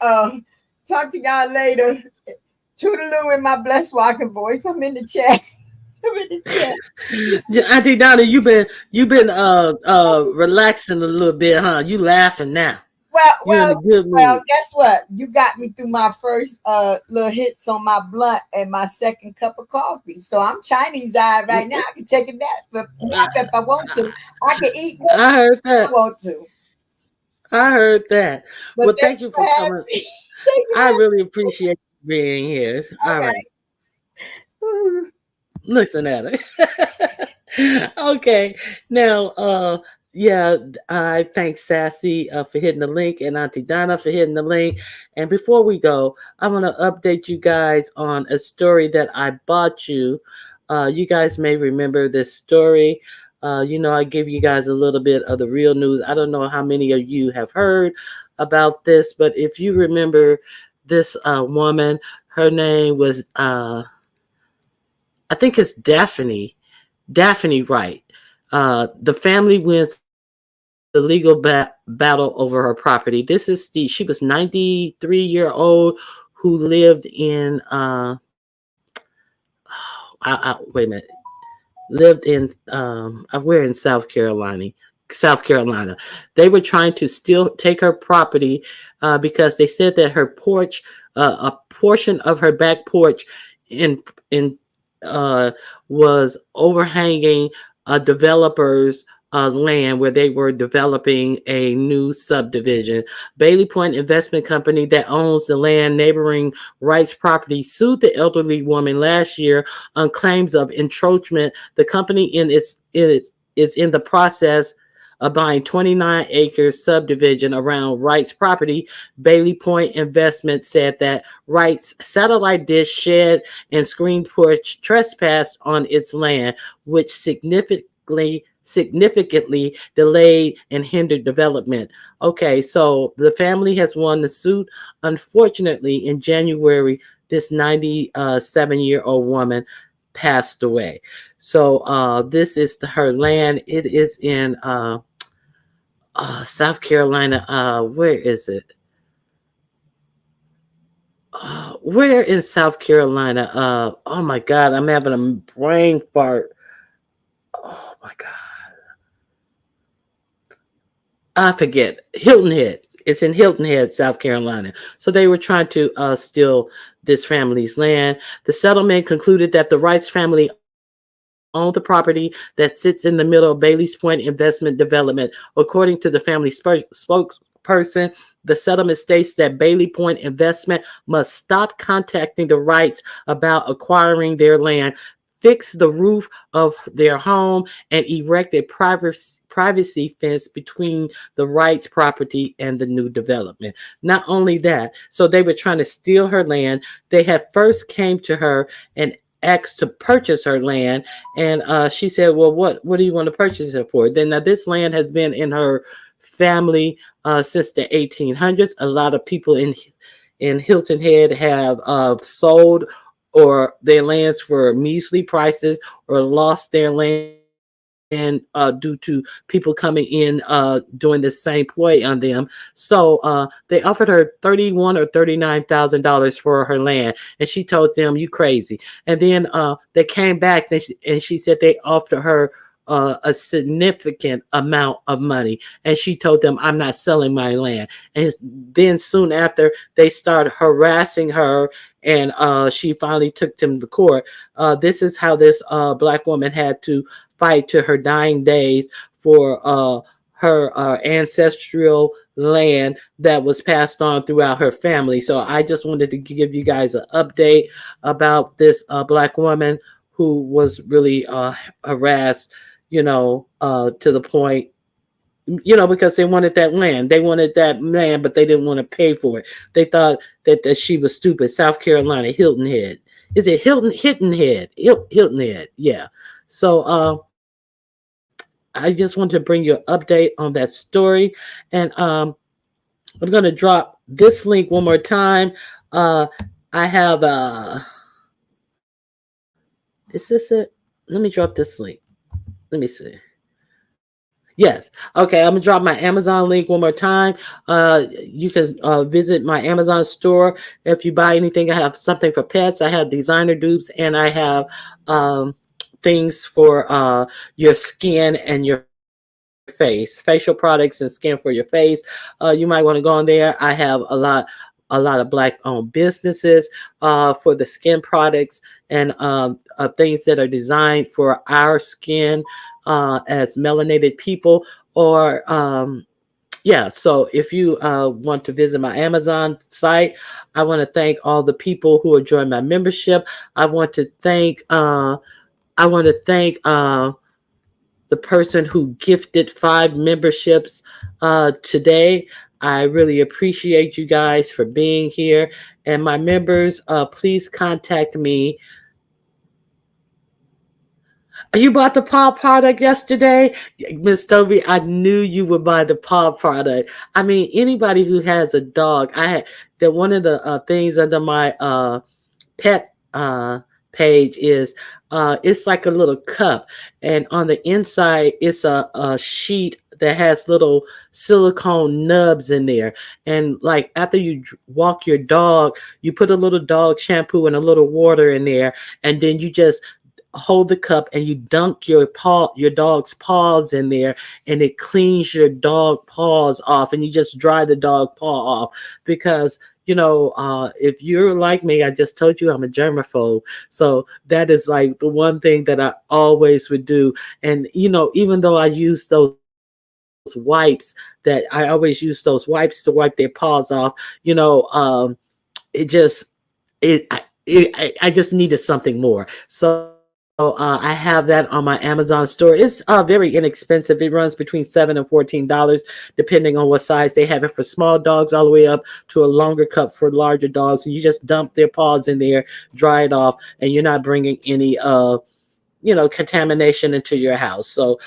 talk to y'all later. Toodaloo in my blessed walking voice. I'm in the chat. I'm in the chat. Auntie Donna, you've been relaxing a little bit, huh? You laughing now. Well, You in a well, good well. mood. Guess what? You got me through my first little hits on my blunt and my second cup of coffee. So I'm Chinese eyed right now. I can take a nap if I want to. I can eat what I heard I that. want to. I heard that. But Well, thank thank you you for for having coming. me. Thank you I really appreciate you being here. All for right. having me. Listen at her. Okay. Now, yeah, I thank Sassy for hitting the link and Auntie Donna for hitting the link. And before we go, I'm going to update you guys on a story that I bought you. You guys may remember this story. I give you guys a little bit of the real news. I don't know how many of you have heard about this, but if you remember this woman, her name was I think it's Daphne Wright. The family wins the legal battle over her property. She was 93-year-old who lived in wait a minute, lived in we're in South Carolina. They were trying to still take her property because they said that her porch, a portion of her back porch, in was overhanging a developer's land where they were developing a new subdivision. Bailey Point Investment Company that owns the land neighboring Wright's property sued the elderly woman last year on claims of encroachment. The company is in the process of buying 29 acres subdivision around Wright's property. Bailey Point Investment said that Wright's satellite dish shed and screen porch trespassed on its land, which significantly delayed and hindered development. Okay, so the family has won the suit. Unfortunately, in January, this 97-year-old woman passed away. So this is her land. It is in South Carolina. Where is it? Where in South Carolina? Oh my God, I'm having a brain fart. Oh my God, I forget. Hilton Head. It's in Hilton Head, South Carolina. So they were trying to steal this family's land. The settlement concluded that the Rice family owned the property that sits in the middle of Bailey's Point Investment Development. According to the family spokesperson, the settlement states that Bailey Point Investment must stop contacting the Wrights about acquiring their land, fix the roof of their home, and erect a privacy fence between the Wrights property and the new development. Not only that, so they were trying to steal her land. They had first came to her and asked to purchase her land, and she said, well, what do you want to purchase it for? Then now this land has been in her family since the 1800s. A lot of people in Hilton Head have sold or their lands for measly prices or lost their land due to people coming in doing the same ploy on them. So they offered her $31,000 or $39,000 for her land, and she told them, "You crazy." And then they came back, and she said they offered her a significant amount of money, and she told them, "I'm not selling my land." And then soon after, they started harassing her, and she finally took them to court. This is how this black woman had to fight to her dying days for her ancestral land that was passed on throughout her family. So I just wanted to give you guys an update about this black woman who was really harassed, to the point, because they wanted that land. They wanted that land, but they didn't want to pay for it. They thought that she was stupid. South Carolina, Hilton Head. Is it Hilton Head? Hilton Head, yeah. So I just want to bring you an update on that story. And I'm going to drop this link one more time. I have, is this it? Let me drop this link. Let me see. Yes. Okay. I'm going to drop my Amazon link one more time. You can visit my Amazon store. If you buy anything, I have something for pets. I have designer dupes, and I have things for your skin and your face, facial products and skin for your face. You might want to go on there. I have a lot of black owned businesses for the skin products and things that are designed for our skin as melanated people. Or so if you want to visit my Amazon site, I want to thank all the people who are joining my membership. I want to thank the person who gifted 5 memberships today. I really appreciate you guys for being here. And my members, please contact me. You bought the paw product yesterday? Miss Toby, I knew you would buy the paw product. I mean, anybody who has a dog, I had that one of the things under my pet page is it's like a little cup, and on the inside it's a sheet that has little silicone nubs in there, and like after you walk your dog, you put a little dog shampoo and a little water in there, and then you just hold the cup and you dunk your dog's paws in there, and it cleans your dog paws off, and you just dry the dog paw off. Because if you're like me, I just told you I'm a germaphobe. So that is like the one thing that I always would do. And, even though I use those wipes, that I always use those wipes to wipe their paws off, I just needed something more. So I have that on my Amazon store. It's very inexpensive. It runs between $7 and $14, depending on what size. They have it for small dogs all the way up to a longer cup for larger dogs. And you just dump their paws in there, dry it off, and you're not bringing any contamination into your house. So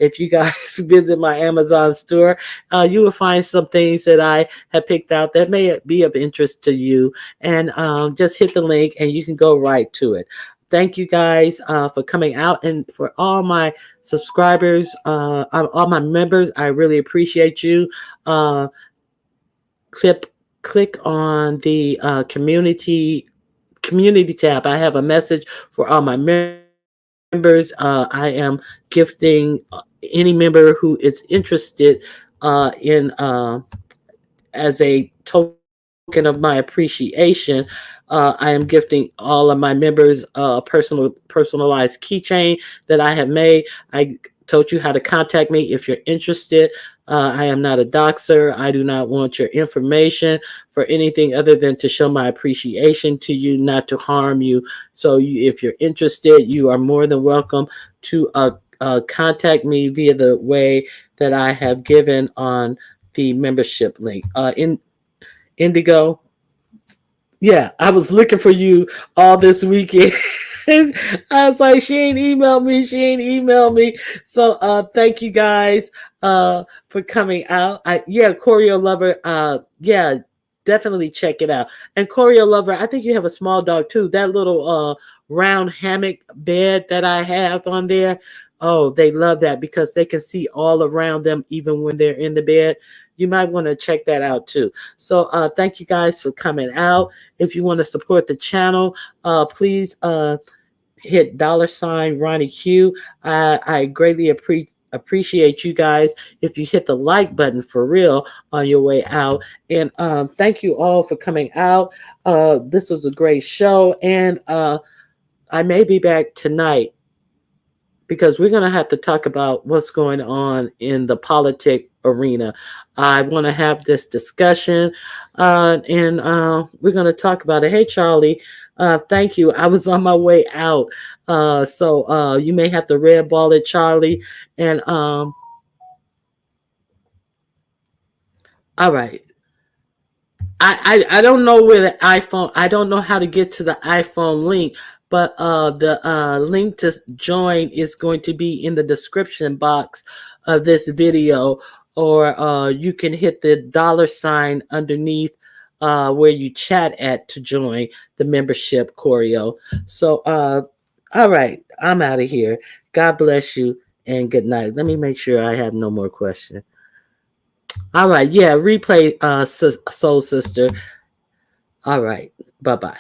if you guys visit my Amazon store, you will find some things that I have picked out that may be of interest to you. And just hit the link and you can go right to it. thank you guys for coming out, and for all my subscribers, all my members. I really appreciate you. Uh, click click on the community tab. I have a message for all my members. I am gifting any member who is interested in as a token of my appreciation. I am gifting all of my members a personalized keychain that I have made. I told you how to contact me if you're interested. I am not a doxer. I do not want your information for anything other than to show my appreciation to you, not to harm you. So if you're interested, you are more than welcome to contact me via the way that I have given on the membership link. In Indigo, yeah, I was looking for you all this weekend. I was like, she ain't emailed me. She ain't emailed me. So thank you guys for coming out. Yeah, Choreo Lover. Yeah, definitely check it out. And Choreo Lover, I think you have a small dog too. That little round hammock bed that I have on there. Oh, they love that because they can see all around them even when they're in the bed. You might want to check that out too. So thank you guys for coming out. If you want to support the channel, please hit $ Ronnie Q. I greatly appreciate you guys if you hit the like button for real on your way out. And thank you all for coming out. This was a great show, and I may be back tonight because we're going to have to talk about what's going on in the politic arena. I want to have this discussion, and we're going to talk about it. Hey, Charlie, thank you. I was on my way out, so you may have to red ball it, Charlie. And all right. I don't know where the iPhone. I don't know how to get to the iPhone link, but the link to join is going to be in the description box of this video, or you can hit the $ underneath where you chat at to join the membership, Choreo. So all right, I'm out of here. God bless you and good night. Let me make sure I have no more questions. All right, yeah, replay Soul Sister. All right, bye-bye.